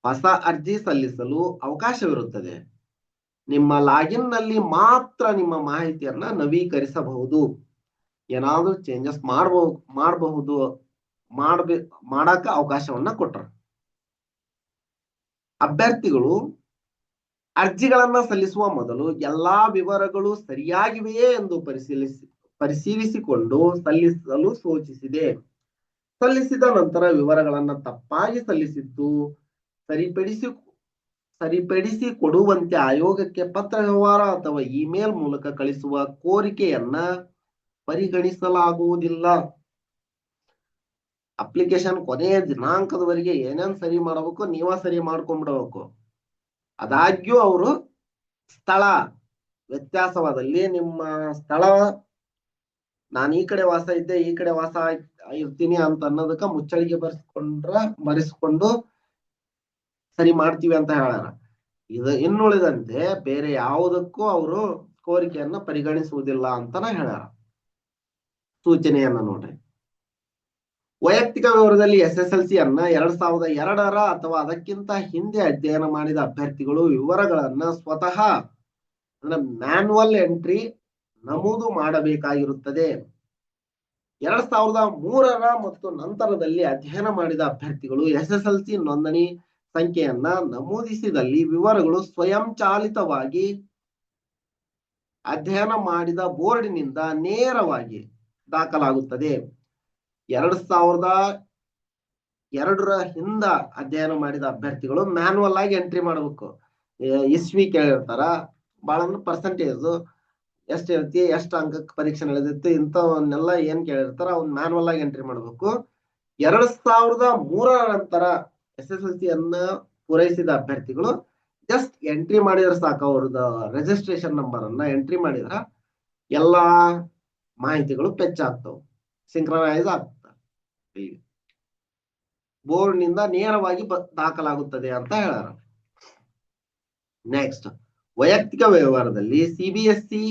ಹೊಸ ಅರ್ಜಿ ಸಲ್ಲಿಸಲು ಅವಕಾಶವಿರುತ್ತದೆ. ನಿಮ್ಮ ಲಾಗಿನ್ ನಲ್ಲಿ ಮಾತ್ರ ನಿಮ್ಮ ಮಾಹಿತಿಯನ್ನ ನವೀಕರಿಸಬಹುದು. ಏನಾದ್ರೂ ಚೇಂಜಸ್ ಮಾಡಾಕ ಅವಕಾಶವನ್ನ ಕೊಟ್ಟರು. ಅಭ್ಯರ್ಥಿಗಳು ಅರ್ಜಿಗಳನ್ನ ಸಲ್ಲಿಸುವ ಮೊದಲು ಎಲ್ಲಾ ವಿವರಗಳು ಸರಿಯಾಗಿವೆಯೇ ಎಂದು ಪರಿಶೀಲಿಸಿಕೊಂಡು ಸಲ್ಲಿಸಲು ಸೂಚಿಸಿದೆ. ಸಲ್ಲಿಸಿದ ನಂತರ ವಿವರಗಳನ್ನ ತಪ್ಪಾಗಿ ಸಲ್ಲಿಸಿದ್ದು ಸರಿಪಡಿಸಿ ಕೊಡುವಂತೆ ಆಯೋಗಕ್ಕೆ ಪತ್ರ ವ್ಯವಹಾರ ಅಥವಾ ಇಮೇಲ್ ಮೂಲಕ ಕಳಿಸುವ ಕೋರಿಕೆಯನ್ನ ಪರಿಗಣಿಸಲಾಗುವುದಿಲ್ಲ. ಅಪ್ಲಿಕೇಶನ್ ಕೊನೆಯ ದಿನಾಂಕದವರೆಗೆ ಏನೇನ್ ಸರಿ ಮಾಡಬೇಕು ನೀವ ಸರಿ ಮಾಡ್ಕೊಂಡ್ಬಿಡಬೇಕು. ಆದಾಗ್ಯೂ ಅವರು ಸ್ಥಳ ವ್ಯತ್ಯಾಸವಾದಲ್ಲಿ ನಿಮ್ಮ ಸ್ಥಳ ನಾನು ಈ ಕಡೆ ವಾಸ ಇದ್ದೆ ಈ ಕಡೆ ವಾಸ ಇರ್ತೀನಿ ಅಂತ ಅನ್ನೋದಕ್ಕ ಮುಚ್ಚಳಿಗೆ ಬರೆಸ್ಕೊಂಡು ಸರಿ ಮಾಡ್ತೀವಿ ಅಂತ ಹೇಳಾರ. ಇನ್ನುಳಿದಂತೆ ಬೇರೆ ಯಾವುದಕ್ಕೂ ಅವರು ಕೋರಿಕೆಯನ್ನ ಪರಿಗಣಿಸುವುದಿಲ್ಲ ಅಂತಾನ ಹೇಳ್ಯಾರ. ಸೂಚನೆಯನ್ನ ನೋಡ್ರಿ. ವೈಯಕ್ತಿಕ ವಿವರದಲ್ಲಿ SSLC ಅನ್ನ 2002 ಅಥವಾ ಅದಕ್ಕಿಂತ ಹಿಂದೆ ಅಧ್ಯಯನ ಮಾಡಿದ ಅಭ್ಯರ್ಥಿಗಳು ವಿವರಗಳನ್ನ ಸ್ವತಃ ಅಂದ್ರೆ ಮ್ಯಾನ್ಯುವಲ್ ಎಂಟ್ರಿ ನಮೂದು ಮಾಡಬೇಕಾಗಿರುತ್ತದೆ. 2003 ಮತ್ತು ನಂತರದಲ್ಲಿ ಅಧ್ಯಯನ ಮಾಡಿದ ಅಭ್ಯರ್ಥಿಗಳು SSLC ನೋಂದಣಿ ಸಂಖ್ಯೆಯನ್ನ ನಮೂದಿಸಿದಲ್ಲಿ ವಿವರಗಳು ಸ್ವಯಂಚಾಲಿತವಾಗಿ ಅಧ್ಯಯನ ಮಾಡಿದ ಬೋರ್ಡಿನಿಂದ ನೇರವಾಗಿ ದಾಖಲಾಗುತ್ತದೆ. 2002 ಹಿಂದ ಅಧ್ಯಯನ ಮಾಡಿದ ಅಭ್ಯರ್ಥಿಗಳು ಮ್ಯಾನ್ಯುವಲ್ ಆಗಿ ಎಂಟ್ರಿ ಮಾಡಬೇಕು. ಇಸ್ವಿ ಕೇಳಿರ್ತಾರ, ಬಹಳ ಪರ್ಸೆಂಟೇಜ್ ಎಷ್ಟು ಇರ್ತಿ, ಎಷ್ಟು ಅಂಕಕ್ಕೆ ಪರೀಕ್ಷೆ ನಡೆದಿತ್ತು, ಇಂಥವನ್ನೆಲ್ಲ ಏನ್ ಕೇಳಿರ್ತಾರ ಅವ್ನ ಮ್ಯಾನ್ಯುವಲ್ ಆಗಿ ಎಂಟ್ರಿ ಮಾಡಬೇಕು. 2003 ನಂತರ SSLC ಅನ್ನ ಪೂರೈಸಿದ ಅಭ್ಯರ್ಥಿಗಳು ಜಸ್ಟ್ ಎಂಟ್ರಿ ಮಾಡಿದ್ರೆ ಸಾಕು. ಅವ್ರದ್ದು ರಿಜಿಸ್ಟ್ರೇಷನ್ ನಂಬರ್ ಅನ್ನ ಎಂಟ್ರಿ ಮಾಡಿದ್ರ ಎಲ್ಲಾ ಮಾಹಿತಿಗಳು ಫೆಚ್ ಆಗ್ತಾವ, ಸಿಂಕ್ರನೈಸ್ ಆಗ್ತದೆ, ಬೋರ್ಡ್ ನಿಂದ ನೇರವಾಗಿ ದಾಖಲಾಗುತ್ತದೆ ಅಂತ ಹೇಳಾರ. ನೆಕ್ಸ್ಟ್, ವೈಯಕ್ತಿಕ ವ್ಯವಹಾರದಲ್ಲಿ CBSE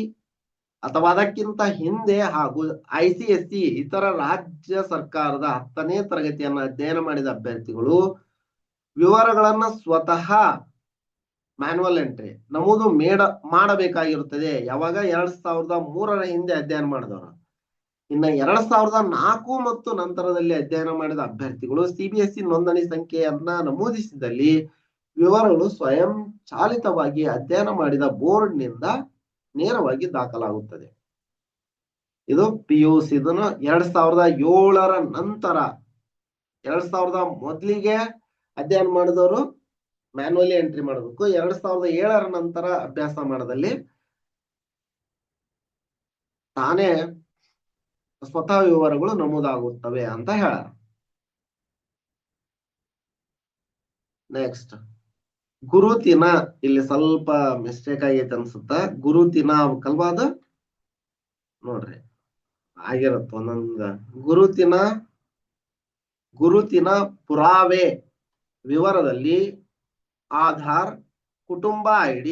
ಅಥವಾ ಅದಕ್ಕಿಂತ ಹಿಂದೆ ಹಾಗೂ ICSE ಇತರ ರಾಜ್ಯ ಸರ್ಕಾರದ 10ನೇ ತರಗತಿಯನ್ನು ಅಧ್ಯಯನ ಮಾಡಿದ ಅಭ್ಯರ್ಥಿಗಳು ವಿವರಗಳನ್ನ ಸ್ವತಃ ಮ್ಯಾನ್ಯುವಲ್ ಎಂಟ್ರಿ ನಮೂದು ಮಾಡಬೇಕಾಗಿರುತ್ತದೆ. ಯಾವಾಗ 2003ರ ಹಿಂದೆ ಅಧ್ಯಯನ ಮಾಡಿದವರು. ಇನ್ನ 2004 ಮತ್ತು ನಂತರದಲ್ಲಿ ಅಧ್ಯಯನ ಮಾಡಿದ ಅಭ್ಯರ್ಥಿಗಳು ಸಿಬಿಎಸ್ಇ ನೋಂದಣಿ ಸಂಖ್ಯೆಯನ್ನ ನಮೂದಿಸಿದಲ್ಲಿ ವಿವರಗಳು ಸ್ವಯಂ ಚಾಲಿತವಾಗಿ ಅಧ್ಯಯನ ಮಾಡಿದ ಬೋರ್ಡ್ನಿಂದ ನೇರವಾಗಿ ದಾಖಲಾಗುತ್ತದೆ. ಇದು PUC. ಇದನ್ನು 2007ರ ನಂತರ 2000 ಮೊದಲಿಗೆ ಅಧ್ಯಯನ ಮಾಡಿದವರು ಮ್ಯಾನ್ಯುವಲಿ ಎಂಟ್ರಿ ಮಾಡಬೇಕು. 2007ರ ನಂತರ ಅಭ್ಯಾಸ ಮಾಡದಲ್ಲಿ ತಾನೇ ಸ್ವತಃ ವಿವರಗಳು ನಮೂದಾಗುತ್ತವೆ ಅಂತ ಹೇಳ. ನೆಕ್ಸ್ಟ್ ಗುರುತಿನ, ಇಲ್ಲಿ ಸ್ವಲ್ಪ ಮಿಸ್ಟೇಕ್ ಆಗೈತೆ ಅನ್ಸುತ್ತ. ಗುರುತಿನ ಕಲ್ವಾದ ನೋಡ್ರಿ ಆಗಿರತ್ತ ಒಂದೊಂದ. ಗುರುತಿನ ಪುರಾವೆ ವಿವರದಲ್ಲಿ ಆಧಾರ್, ಕುಟುಂಬ ID,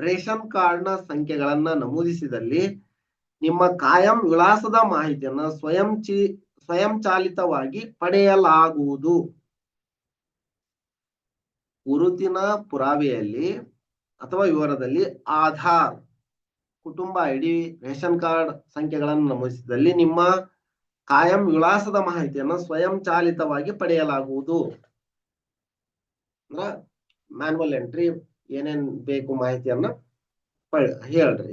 ರೇಷನ್ ಕಾರ್ಡ್ ನ ಸಂಖ್ಯೆಗಳನ್ನ ನಮೂದಿಸಿದಲ್ಲಿ ನಿಮ್ಮ ಕಾಯಂ ವಿಳಾಸದ ಮಾಹಿತಿಯನ್ನ ಸ್ವಯಂಚಾಲಿತವಾಗಿ ಪಡೆಯಲಾಗುವುದು. ಗುರುತಿನ ಪುರಾವೆಯಲ್ಲಿ ಅಥವಾ ವಿವರದಲ್ಲಿ ಆಧಾರ್, ಕುಟುಂಬ ID, ರೇಷನ್ ಕಾರ್ಡ್ ಸಂಖ್ಯೆಗಳನ್ನು ನಮೂದಿಸಿದಲ್ಲಿ ನಿಮ್ಮ ಕಾಯಂ ವಿಳಾಸದ ಮಾಹಿತಿಯನ್ನು ಸ್ವಯಂಚಾಲಿತವಾಗಿ ಪಡೆಯಲಾಗುವುದು. ಅಂದ್ರ ಮ್ಯಾನ್ಯುವಲ್ ಎಂಟ್ರಿ ಏನೇನ್ ಬೇಕು ಮಾಹಿತಿಯನ್ನ ಹೇಳ್ರಿ,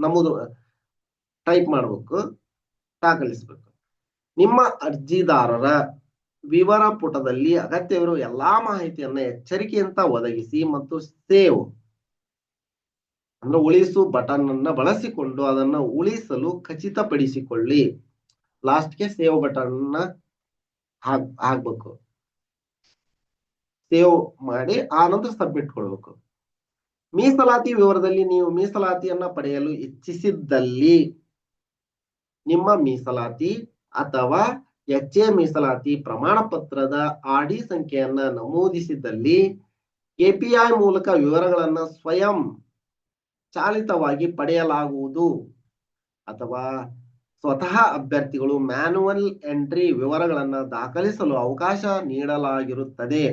ನಮೂದು ಟೈಪ್ ಮಾಡ್ಬೇಕು, ದಾಖಲಿಸ್ಬೇಕು. ನಿಮ್ಮ ಅರ್ಜಿದಾರರ ವಿವರ ಪುಟದಲ್ಲಿ ಅಗತ್ಯವಿರುವ ಎಲ್ಲಾ ಮಾಹಿತಿಯನ್ನ ಎಚ್ಚರಿಕೆಯಿಂದ ಒದಗಿಸಿ ಮತ್ತು ಸೇವ್ ಅಂದ್ರೆ ಉಳಿಸು ಬಟನ್ ಅನ್ನ ಬಳಸಿಕೊಂಡು ಅದನ್ನ ಉಳಿಸಲು ಖಚಿತಪಡಿಸಿಕೊಳ್ಳಿ. ಲಾಸ್ಟ್ಗೆ ಸೇವ್ ಬಟನ್ ಹಾಕ್ಬೇಕು. ಸೇವ್ ಮಾಡಿ ಆನಂತರ ಸಬ್ಮಿಟ್ ಕೊಡ್ಬೇಕು. ಮೀಸಲಾತಿ ವಿವರದಲ್ಲಿ ನೀವು ಮೀಸಲಾತಿಯನ್ನ ಪಡೆಯಲು ಇಚ್ಛಿಸಿದ್ದಲ್ಲಿ ನಿಮ್ಮ ಮೀಸಲಾತಿ ಅಥವಾ HA ಮೀಸಲಾತಿ ಪ್ರಮಾಣ ಪತ್ರದ RD ಸಂಖ್ಯೆಯನ್ನ ನಮೂದಿಸಿದ್ದಲ್ಲಿ KPI ಮೂಲಕ ವಿವರಗಳನ್ನ ಸ್ವಯಂ ಚಾಲಿತವಾಗಿ ಪಡೆಯಲಾಗುವುದು. ಅಥವಾ ಸ್ವತಃ ಅಭ್ಯರ್ಥಿಗಳು ಮ್ಯಾನ್ಯುವಲ್ ಎಂಟ್ರಿ ವಿವರಗಳನ್ನ ದಾಖಲಿಸಲು ಅವಕಾಶ ನೀಡಲಾಗಿರುತ್ತದೆ.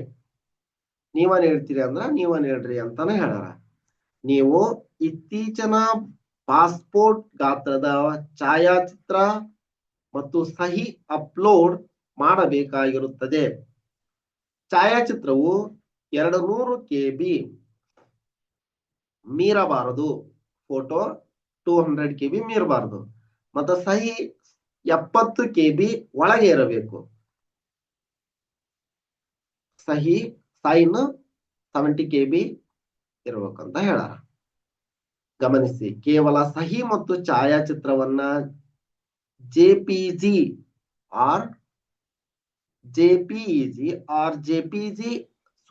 ನೀವ ನೀಡ್ತೀರಿ ಅಂದ್ರ ನೀವ ನೀಡ್ರಿ ಅಂತಾನೆ ಹೇಳ್ಯಾರ. ನೀವು ಇತ್ತೀಚಿನ ಪಾಸ್ಪೋರ್ಟ್ ಗಾತ್ರದ ಛಾಯಾಚಿತ್ರ ಮತ್ತು ಸಹಿ ಅಪ್ಲೋಡ್ ಮಾಡಬೇಕಾಗಿರುತ್ತದೆ. ಛಾಯಾಚಿತ್ರವು 200 KB ಮೀರಬಾರದು. ಫೋಟೋ 200 KB ಮೀರಬಾರದು. ಮತ್ತು ಸಹಿ 70 KB ಒಳಗೆ ಇರಬೇಕು. ಸೈನ್ 70 KB ಇರಬೇಕಂತ ಹೇಳಾರ. ಗಮನಿಸಿ, ಕೇವಲ ಸಹಿ ಮತ್ತು ಛಾಯಾಚಿತ್ರವನ್ನ JPG JPG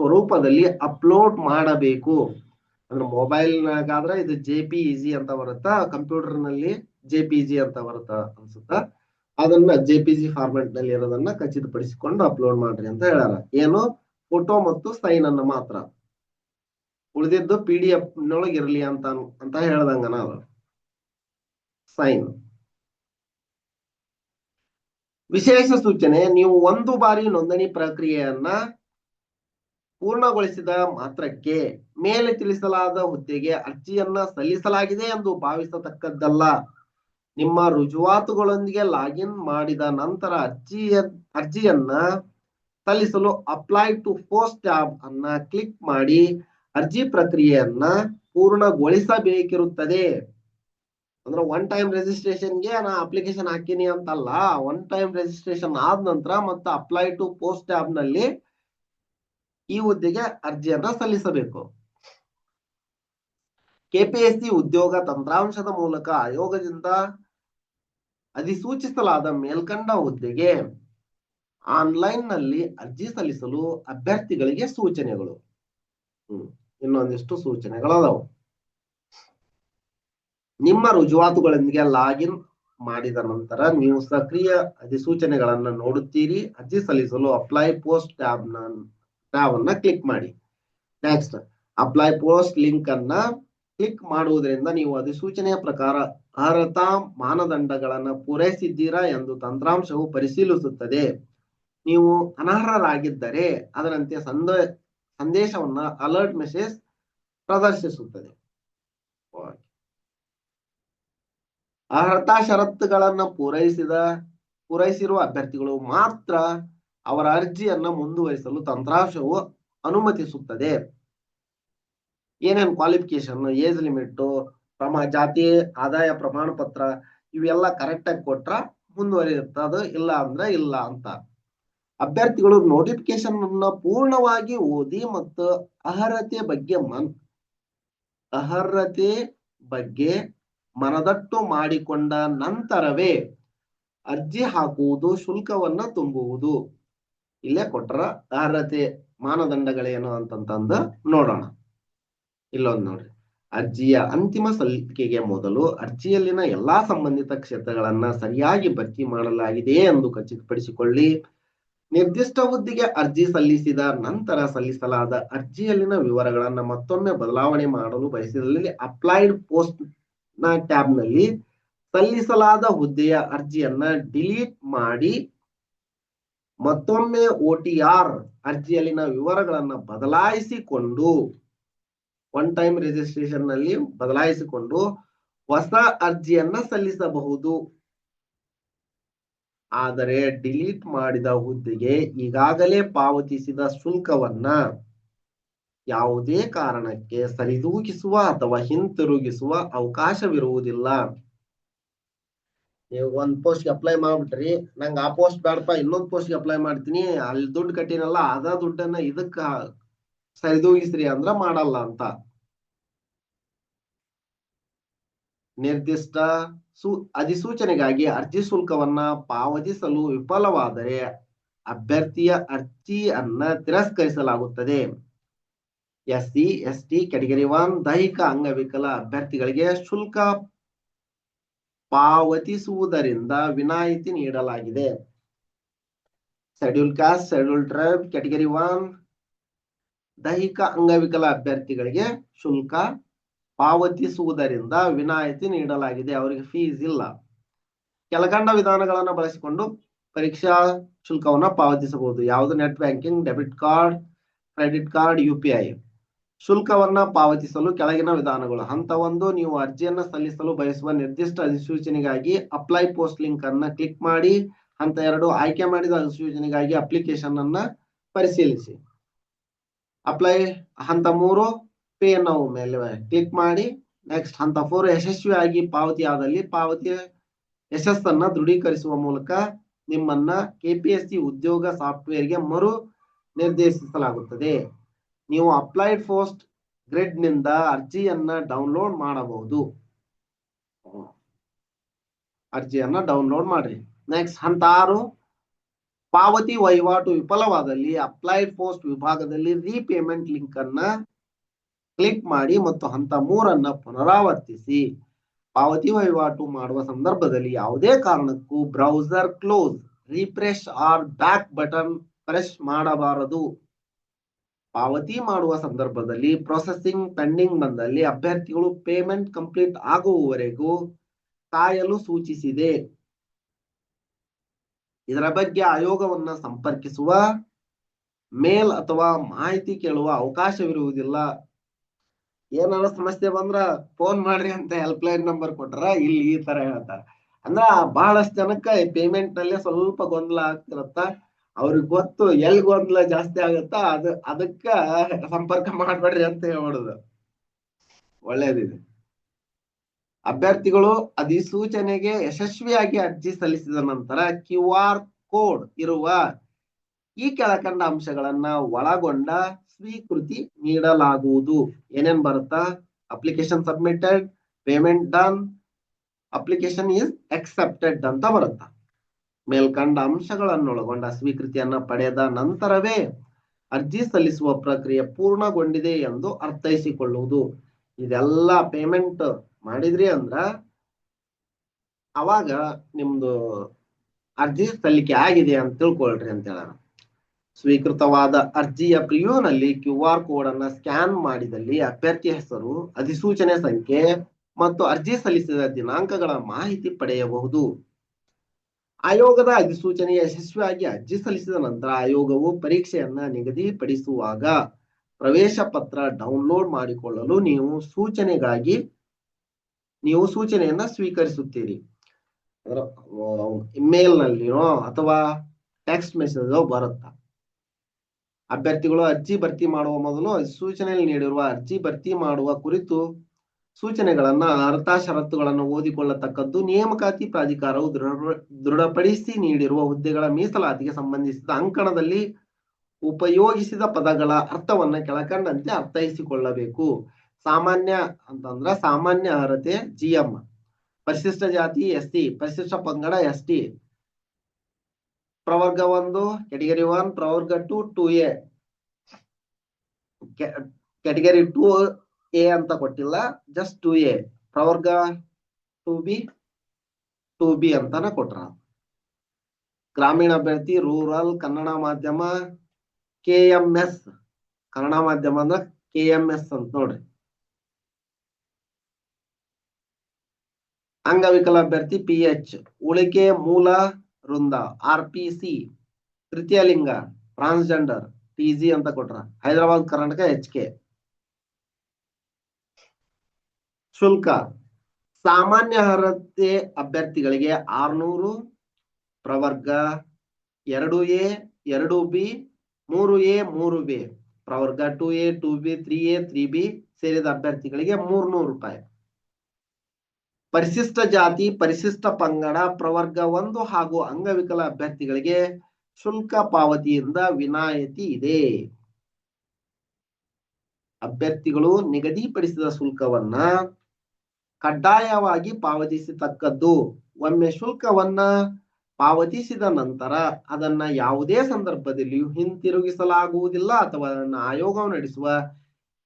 ಸ್ವರೂಪದಲ್ಲಿ ಅಪ್ಲೋಡ್ ಮಾಡಬೇಕು. ಅಂದ್ರೆ ಮೊಬೈಲ್ನಾಗಾದ್ರೆ ಇದು JPEG ಅಂತ ಬರುತ್ತಾ, ಕಂಪ್ಯೂಟರ್ ನಲ್ಲಿ JPG ಅಂತ ಬರುತ್ತಾ ಅನ್ಸುತ್ತ. ಅದನ್ನ JPG ಫಾರ್ಮೆಟ್ ನಲ್ಲಿ ಇರೋದನ್ನ ಖಚಿತಪಡಿಸಿಕೊಂಡು ಅಪ್ಲೋಡ್ ಮಾಡ್ರಿ ಅಂತ ಹೇಳಾರ. ಏನು, ಫೋಟೋ ಮತ್ತು ಸೈನ್ ಅನ್ನ ಮಾತ್ರ. ಉಳಿದಿದ್ದು PDF ನೊಳಗೆ ಇರ್ಲಿ ಅಂತ ಹೇಳ್ದಂಗ ನಾವು. ಸೈನ್ ವಿಶೇಷ ಸೂಚನೆ, ನೀವು ಒಂದು ಬಾರಿ ನೋಂದಣಿ ಪ್ರಕ್ರಿಯೆಯನ್ನ ಪೂರ್ಣಗೊಳಿಸಿದ ಮಾತ್ರಕ್ಕೆ ಮೇಲೆ ತಿಳಿಸಲಾದ ಹುದ್ದೆಗೆ ಅರ್ಜಿಯನ್ನ ಸಲ್ಲಿಸಲಾಗಿದೆ ಎಂದು ಭಾವಿಸತಕ್ಕದ್ದಲ್ಲ. ನಿಮ್ಮ ರುಜುವಾತುಗಳೊಂದಿಗೆ ಲಾಗಿನ್ ಮಾಡಿದ ನಂತರ ಅರ್ಜಿಯನ್ನ ಸಲ್ಲಿಸಲು ಅಪ್ಲೈ ಟು ಪೋಸ್ಟ್ ಟ್ಯಾಬ್ ಅನ್ನ ಕ್ಲಿಕ್ ಮಾಡಿ ಅರ್ಜಿ ಪ್ರಕ್ರಿಯೆಯನ್ನ ಪೂರ್ಣಗೊಳಿಸಬೇಕಿರುತ್ತದೆ. ಅಂದ್ರೆ ಒನ್ ಟೈಮ್ ರಿಜಿಸ್ಟ್ರೇಷನ್ಗೆ ನಾ ಅಪ್ಲಿಕೇಶನ್ ಹಾಕಿನಿ ಅಂತಲ್ಲ, ಒನ್ ಟೈಮ್ ರಿಜಿಸ್ಟ್ರೇಷನ್ ಆದ ನಂತರ ಮತ್ತು ಅಪ್ಲೈ ಟು ಪೋಸ್ಟ್ ಟ್ಯಾಬ್ ನಲ್ಲಿ ಈ ಹುದ್ದೆಗೆ ಅರ್ಜಿಯನ್ನ ಸಲ್ಲಿಸಬೇಕು. KPSC ಉದ್ಯೋಗ ತಂತ್ರಾಂಶದ ಮೂಲಕ ಆಯೋಗದಿಂದ ಅಧಿಸೂಚಿಸಲಾದ ಮೇಲ್ಕಂಡ ಹುದ್ದೆಗೆ ಆನ್ಲೈನ್ ನಲ್ಲಿ ಅರ್ಜಿ ಸಲ್ಲಿಸಲು ಅಭ್ಯರ್ಥಿಗಳಿಗೆ ಸೂಚನೆಗಳು. ಇನ್ನೊಂದಿಷ್ಟು ಸೂಚನೆಗಳದಾವು. ನಿಮ್ಮ ರುಜುವಾತುಗಳೊಂದಿಗೆ ಲಾಗಿನ್ ಮಾಡಿದ ನಂತರ ನೀವು ಸಕ್ರಿಯ ಅಧಿಸೂಚನೆಗಳನ್ನ ನೋಡುತ್ತೀರಿ. ಅರ್ಜಿ ಸಲ್ಲಿಸಲು ಅಪ್ಲೈ ಪೋಸ್ಟ್ ಟ್ಯಾಬ್ ಅನ್ನ ಕ್ಲಿಕ್ ಮಾಡಿ. ನೆಕ್ಸ್ಟ್, ಅಪ್ಲೈ ಪೋಸ್ಟ್ ಲಿಂಕ್ ಅನ್ನ ಕ್ಲಿಕ್ ಮಾಡುವುದರಿಂದ ನೀವು ಅಧಿಸೂಚನೆಯ ಪ್ರಕಾರ ಅರ್ಹತಾ ಮಾನದಂಡಗಳನ್ನ ಪೂರೈಸಿದ್ದೀರಾ ಎಂದು ತಂತ್ರಾಂಶವು ಪರಿಶೀಲಿಸುತ್ತದೆ. ನೀವು ಅನರ್ಹರಾಗಿದ್ದರೆ ಅದರಂತೆ ಸಂದೇಶವನ್ನ ಅಲರ್ಟ್ ಮೆಸೇಜ್ ಪ್ರದರ್ಶಿಸುತ್ತದೆ. ಅರ್ಹತಾ ಷರತ್ತುಗಳನ್ನ ಪೂರೈಸಿರುವ ಅಭ್ಯರ್ಥಿಗಳು ಮಾತ್ರ ಅವರ ಅರ್ಜಿಯನ್ನ ಮುಂದುವರಿಸಲು ತಂತ್ರಾಂಶವು ಅನುಮತಿಸುತ್ತದೆ. ಏನೇನು ಕ್ವಾಲಿಫಿಕೇಶನ್, ಏಜ್ ಲಿಮಿಟ್, ಜಾತಿ ಆದಾಯ ಪ್ರಮಾಣ ಪತ್ರ ಇವೆಲ್ಲ ಕರೆಕ್ಟ್ ಆಗಿ ಕೊಟ್ರ ಮುಂದುವರಿಯುತ್ತದೆ, ಇಲ್ಲ ಅಂದ್ರೆ ಇಲ್ಲ ಅಂತ. ಅಭ್ಯರ್ಥಿಗಳು ನೋಟಿಫಿಕೇಶನ್ ಅನ್ನ ಪೂರ್ಣವಾಗಿ ಓದಿ ಮತ್ತು ಅರ್ಹತೆ ಬಗ್ಗೆ ಮನದಟ್ಟು ಮಾಡಿಕೊಂಡ ನಂತರವೇ ಅರ್ಜಿ ಹಾಕುವುದು, ಶುಲ್ಕವನ್ನ ತುಂಬುವುದು. ಇಲ್ಲೇ ಕೊಟ್ರ ಅರ್ಹತೆ ಮಾನದಂಡಗಳೇನು ಅಂತಂತಂದು ನೋಡೋಣ. ಇಲ್ಲೊಂದು ನೋಡ್ರಿ, ಅರ್ಜಿಯ ಅಂತಿಮ ಸಲ್ಲಿಕೆಗೆ ಮೊದಲು ಅರ್ಜಿಯಲ್ಲಿನ ಎಲ್ಲಾ ಸಂಬಂಧಿತ ಕ್ಷೇತ್ರಗಳನ್ನ ಸರಿಯಾಗಿ ಭರ್ತಿ ಮಾಡಲಾಗಿದೆಯೇ ಎಂದು ಖಚಿತಪಡಿಸಿಕೊಳ್ಳಿ. ನಿರ್ದಿಷ್ಟ ಹುದ್ದೆಗೆ ಅರ್ಜಿ ಸಲ್ಲಿಸಿದ ನಂತರ ಸಲ್ಲಿಸಲಾದ ಅರ್ಜಿಯಲ್ಲಿನ ವಿವರಗಳನ್ನ ಮತ್ತೊಮ್ಮೆ ಬದಲಾವಣೆ ಮಾಡಲು ಬಯಸಿದಲ್ಲಿ ಅಪ್ಲೈಡ್ ಪೋಸ್ಟ್ ನ ಟ್ಯಾಬ್ ನಲ್ಲಿ ಸಲ್ಲಿಸಲಾದ ಹುದ್ದೆಯ ಅರ್ಜಿಯನ್ನ ಡಿಲೀಟ್ ಮಾಡಿ ಮತ್ತೊಮ್ಮೆ OTR ಅರ್ಜಿಯಲ್ಲಿನ ವಿವರಗಳನ್ನ ಬದಲಾಯಿಸಿಕೊಂಡು ಒನ್ ಟೈಮ್ ರಿಜಿಸ್ಟ್ರೇಷನ್ ನಲ್ಲಿ ಬದಲಾಯಿಸಿಕೊಂಡು ಹೊಸ ಅರ್ಜಿಯನ್ನ ಸಲ್ಲಿಸಬಹುದು. ಆದರೆ ಡಿಲೀಟ್ ಮಾಡಿದ ಹುದ್ದೆಗೆ ಈಗಾಗಲೇ ಪಾವತಿಸಿದ ಶುಲ್ಕವನ್ನ ಯಾವುದೇ ಕಾರಣಕ್ಕೆ ಸರಿದೂಗಿಸುವ ಅಥವಾ ಹಿಂತಿರುಗಿಸುವ ಅವಕಾಶವಿರುವುದಿಲ್ಲ. ನೀವು ಒಂದ್ ಪೋಸ್ಟ್ಗೆ ಅಪ್ಲೈ ಮಾಡ್ಬಿಟ್ರಿ, ನಂಗೆ ಆ ಪೋಸ್ಟ್ ಬೇಡಪ್ಪ ಇನ್ನೊಂದು ಪೋಸ್ಟ್ಗೆ ಅಪ್ಲೈ ಮಾಡ್ತೀನಿ, ಅಲ್ಲಿ ದುಡ್ಡು ಕಟ್ಟಿನಲ್ಲ ಅದ ದುಡ್ಡನ್ನ ಇದಕ್ಕ ಸರಿದೂಗಿಸ್ರಿ ಅಂದ್ರ ಮಾಡಲ್ಲ ಅಂತ. ನಿರ್ದಿಷ್ಟ ಅಧಿಸೂಚನೆಗಾಗಿ ಅರ್ಜಿ ಶುಲ್ಕವನ್ನ ಪಾವತಿಸಲು ವಿಫಲವಾದರೆ ಅಭ್ಯರ್ಥಿಯ ಅರ್ಜಿಯನ್ನ ತಿರಸ್ಕರಿಸಲಾಗುತ್ತದೆ. SC ST ಕ್ಯಾಟಗರಿ 1 ದೈಹಿಕ ಅಂಗವಿಕಲ ಅಭ್ಯರ್ಥಿಗಳಿಗೆ ಶುಲ್ಕ ಪಾವತಿಸುವುದರಿಂದ ವಿನಾಯಿತಿ ನೀಡಲಾಗಿದೆ. Schedule caste, schedule tribe category 1 ದೈಹಿಕ ಅಂಗವಿಕಲ ಅಭ್ಯರ್ಥಿಗಳಿಗೆ ಶುಲ್ಕ ಪಾವತಿಸುವುದರಿಂದ ವಿನಾಯಿತಿ ನೀಡಲಾಗಿದೆ, ಅವರಿಗೆ ಫೀಸ್ ಇಲ್ಲ. ಕೆಳಕಂಡ ವಿಧಾನಗಳನ್ನು ಬಳಸಿಕೊಂಡು ಪರೀಕ್ಷಾ ಶುಲ್ಕವನ್ನ ಪಾವತಿಸಬಹುದು. ಯಾವುದು? Net banking, debit card, credit card, UPI. ಶುಲ್ಕವನ್ನ ಪಾವತಿಸಲು ಕೆಳಗಿನ ವಿಧಾನಗಳು. ಹಂತ 1, ನೀವು ಅರ್ಜಿಯನ್ನ ಸಲ್ಲಿಸಲು ಬಯಸುವ ನಿರ್ದಿಷ್ಟ ಅಧಿಸೂಚನೆಗಾಗಿ ಅಪ್ಲೈ ಪೋಸ್ಟ್ ಲಿಂಕ್ ಅನ್ನ ಕ್ಲಿಕ್ ಮಾಡಿ. ಹಂತ 2, ಆಯ್ಕೆ ಮಾಡಿದ ಅಧಿಸೂಚನೆಗಾಗಿ ಅಪ್ಲಿಕೇಶನ್ ಅನ್ನ ಪರಿಶೀಲಿಸಿ. ಹಂತ 3, ಪೇ ನೌ ಮೇಲೆ ಕ್ಲಿಕ್ ಮಾಡಿ. ನೆಕ್ಸ್ಟ್ ಹಂತ 4, ಯಶಸ್ವಿಯಾಗಿ ಪಾವತಿ ಆದಲ್ಲಿ ಪಾವತಿ ಯಶಸ್ಸನ್ನ ದೃಢೀಕರಿಸುವ ಮೂಲಕ ನಿಮ್ಮನ್ನ KPSC ಉದ್ಯೋಗ ಸಾಫ್ಟ್ವೇರ್ಗೆ ಮರು ನಿರ್ದೇಶಿಸಲಾಗುತ್ತದೆ. ನೀವು ಅಪ್ಲೈಡ್ ಪೋಸ್ಟ್ ಗ್ರಿಡ್ ನಿಂದ ಅರ್ಜಿಯನ್ನ ಡೌನ್ಲೋಡ್ ಮಾಡಬಹುದು. ಅರ್ಜಿಯನ್ನ ಡೌನ್ಲೋಡ್ ಮಾಡ್ರಿ. ನೆಕ್ಸ್ಟ್ ಹಂತ 6, ಪಾವತಿ ವಹಿವಾಟು ವಿಫಲವಾದಲ್ಲಿ ಅಪ್ಲೈಡ್ ಪೋಸ್ಟ್ ವಿಭಾಗದಲ್ಲಿ ರೀಪೇಮೆಂಟ್ ಲಿಂಕ್ ಅನ್ನ ಕ್ಲಿಕ್ ಮಾಡಿ ಮತ್ತು ಹಂತ 3 ಪುನರಾವರ್ತಿಸಿ. ಪಾವತಿ ವಹಿವಾಟು ಮಾಡುವ ಸಂದರ್ಭದಲ್ಲಿ ಯಾವುದೇ ಕಾರಣಕ್ಕೂ browser close, refresh or back button press ಮಾಡಬಾರದು. ಪಾವತಿ ಮಾಡುವ ಸಂದರ್ಭದಲ್ಲಿ ಪ್ರೊಸೆಸಿಂಗ್ ಪೆಂಡಿಂಗ್ ಬಂದಲ್ಲಿ ಅಭ್ಯರ್ಥಿಗಳು ಪೇಮೆಂಟ್ ಕಂಪ್ಲೀಟ್ ಆಗುವವರೆಗೂ ಕಾಯಲು ಸೂಚಿಸಿದೆ. ಇದರ ಬಗ್ಗೆ ಆಯೋಗವನ್ನ ಸಂಪರ್ಕಿಸುವ, ಮೇಲ್ ಅಥವಾ ಮಾಹಿತಿ ಕೇಳುವ ಅವಕಾಶವಿರುವುದಿಲ್ಲ. ಏನಾದ್ರು ಸಮಸ್ಯೆ ಬಂದ್ರ ಫೋನ್ ಮಾಡ್ರಿ ಅಂತ ಹೆಲ್ಪ್ ಲೈನ್ ನಂಬರ್ ಕೊಟ್ರ ಇಲ್ಲಿ ಈ ತರ ಹೇಳ್ತಾರ. ಅಂದ್ರ ಬಹಳಷ್ಟು ಜನಕ್ಕ ಪೇಮೆಂಟ್ ನಲ್ಲಿ ಸ್ವಲ್ಪ ಗೊಂದಲ ಆಗ್ತಿರತ್ತ. ಅವ್ರಿಗೆ ಗೊತ್ತು ಎಲ್ಲಿ ಗೊಂದಲ ಜಾಸ್ತಿ ಆಗತ್ತ ಅದಕ್ಕ ಸಂಪರ್ಕ ಮಾಡ್ಬೇಡ್ರಿ ಅಂತ ಹೇಳ್ಬಿಡುದು. ಒಳ್ಳೇದಿದೆ. ಅಭ್ಯರ್ಥಿಗಳು ಅಧಿಸೂಚನೆಗೆ ಯಶಸ್ವಿಯಾಗಿ ಅರ್ಜಿ ಸಲ್ಲಿಸಿದ ನಂತರ QR ಕೋಡ್ ಇರುವ ಈ ಕೆಳಕಂಡ ಅಂಶಗಳನ್ನ ಒಳಗೊಂಡ ಸ್ವೀಕೃತಿ ನೀಡಲಾಗುವುದು. ಏನೇನ್ ಬರುತ್ತಾ? Application submitted, payment done, application is accepted ಅಂತ ಬರುತ್ತಾ. ಮೇಲ್ಕಂಡ ಅಂಶಗಳನ್ನೊಳಗೊಂಡ ಸ್ವೀಕೃತಿಯನ್ನ ಪಡೆದ ನಂತರವೇ ಅರ್ಜಿ ಸಲ್ಲಿಸುವ ಪ್ರಕ್ರಿಯೆ ಪೂರ್ಣಗೊಂಡಿದೆ ಎಂದು ಅರ್ಥೈಸಿಕೊಳ್ಳುವುದು. ಇದೆಲ್ಲ ಪೇಮೆಂಟ್ ಮಾಡಿದ್ರಿ ಅಂದ್ರ ಅವಾಗ ನಿಮ್ದು ಅರ್ಜಿ ಸಲ್ಲಿಕೆ ಆಗಿದೆ ಅಂತ ತಿಳ್ಕೊಳ್ರಿ ಅಂತ ಹೇಳ. ಸ್ವೀಕೃತವಾದ ಅರ್ಜಿಯ ಪ್ರಿವ್ಯೂನಲ್ಲಿ QR ಕೋಡ್ ಅನ್ನ ಸ್ಕ್ಯಾನ್ ಮಾಡಿದಲ್ಲಿ ಅಭ್ಯರ್ಥಿ ಹೆಸರು, ಅಧಿಸೂಚನೆ ಸಂಖ್ಯೆ ಮತ್ತು ಅರ್ಜಿ ಸಲ್ಲಿಸಿದ ದಿನಾಂಕಗಳ ಮಾಹಿತಿ ಪಡೆಯಬಹುದು. ಆಯೋಗದ ಅಧಿಸೂಚನೆ ಯಶಸ್ವಿಯಾಗಿ ಅರ್ಜಿ ಸಲ್ಲಿಸಿದ ನಂತರ ಆಯೋಗವು ಪರೀಕ್ಷೆಯನ್ನ ನಿಗದಿಪಡಿಸುವಾಗ ಪ್ರವೇಶ ಪತ್ರ ಡೌನ್ಲೋಡ್ ಮಾಡಿಕೊಳ್ಳಲು ನೀವು ಸೂಚನೆಯನ್ನ ಸ್ವೀಕರಿಸುತ್ತೀರಿ. ಅದರ ಇಮೇಲ್ ನಲ್ಲಿನೋ ಅಥವಾ ಟೆಕ್ಸ್ಟ್ ಮೆಸೇಜ್ ಬರುತ್ತಾ. ಅಭ್ಯರ್ಥಿಗಳು ಅರ್ಜಿ ಭರ್ತಿ ಮಾಡುವ ಮೊದಲು ಸೂಚನೆಯಲ್ಲಿ ನೀಡಿರುವ ಅರ್ಜಿ ಭರ್ತಿ ಮಾಡುವ ಕುರಿತು ಸೂಚನೆಗಳನ್ನ ಅರ್ಥ ಷರತ್ತುಗಳನ್ನು ಓದಿಕೊಳ್ಳತಕ್ಕದ್ದು. ನೇಮಕಾತಿ ಪ್ರಾಧಿಕಾರವು ದೃಢಪಡಿಸಿ ನೀಡಿರುವ ಹುದ್ದೆಗಳ ಮೀಸಲಾತಿಗೆ ಸಂಬಂಧಿಸಿದ ಅಂಕಣದಲ್ಲಿ ಉಪಯೋಗಿಸಿದ ಪದಗಳ ಅರ್ಥವನ್ನ ಕೆಳಕಂಡಂತೆ ಅರ್ಥೈಸಿಕೊಳ್ಳಬೇಕು. ಸಾಮಾನ್ಯ ಅಂತಂದ್ರ ಸಾಮಾನ್ಯ ಅರ್ಹತೆ GM, ಪರಿಶಿಷ್ಟ ಜಾತಿ SC, ಪರಿಶಿಷ್ಟ ಪಂಗಡ ST, ಪ್ರವರ್ಗ 1 ಕ್ಯಾಟಗರಿ 1, ಪ್ರವರ್ಗ 2 2A, ಕ್ಯಾಟಗರಿ 2A ಅಂತ ಕೊಟ್ಟಿಲ್ಲ, ಜಸ್ಟ್ 2A, ಪ್ರವರ್ಗ 2B ಅಂತಾನ ಕೊಟ್ರ. ಗ್ರಾಮೀಣ ಅಭ್ಯರ್ಥಿ ರೂರಲ್ ಕನ್ನಡ ಮಾಧ್ಯಮ KMS, ಕನ್ನಡ ಮಾಧ್ಯಮ ಅಂದ್ರ KMS ಅಂತ ನೋಡ್ರಿ. ಅಂಗವಿಕಲ ಅಭ್ಯರ್ಥಿ PH, ಉಳಿಕೆ ಮೂಲ ವೃಂದ RPC, ತೃತೀಯ ಲಿಂಗ ಟ್ರಾನ್ಸ್ಜೆಂಡರ್ TG ಅಂತ ಕೊಟ್ರ. ಹೈದರಾಬಾದ್ ಕರ್ನಾಟಕ HK. ಶುಲ್ಕ ಸಾಮಾನ್ಯ ಅರ್ಹತೆ ಅಭ್ಯರ್ಥಿಗಳಿಗೆ 600, ಪ್ರವರ್ಗ 2A 2B 3A 3B, ಪ್ರವರ್ಗ 2A 2B 3A 3B ಸೇರಿದ ಅಭ್ಯರ್ಥಿಗಳಿಗೆ 300 ರೂಪಾಯಿ. ಪರಿಶಿಷ್ಟ ಜಾತಿ ಪರಿಶಿಷ್ಟ ಪಂಗಡ ಪ್ರವರ್ಗ 1 ಹಾಗೂ ಅಂಗವಿಕಲ ಅಭ್ಯರ್ಥಿಗಳಿಗೆ ಶುಲ್ಕ ಪಾವತಿಯಿಂದ ವಿನಾಯಿತಿ ಇದೆ. ಅಭ್ಯರ್ಥಿಗಳು ನಿಗದಿಪಡಿಸಿದ ಶುಲ್ಕವನ್ನ ಕಡ್ಡಾಯವಾಗಿ ಪಾವತಿಸತಕ್ಕದ್ದು. ಒಮ್ಮೆ ಶುಲ್ಕವನ್ನ ಪಾವತಿಸಿದ ನಂತರ ಅದನ್ನ ಯಾವುದೇ ಸಂದರ್ಭದಲ್ಲಿಯೂ ಹಿಂತಿರುಗಿಸಲಾಗುವುದಿಲ್ಲ ಅಥವಾ ಅದನ್ನು ಆಯೋಗವು ನಡೆಸುವ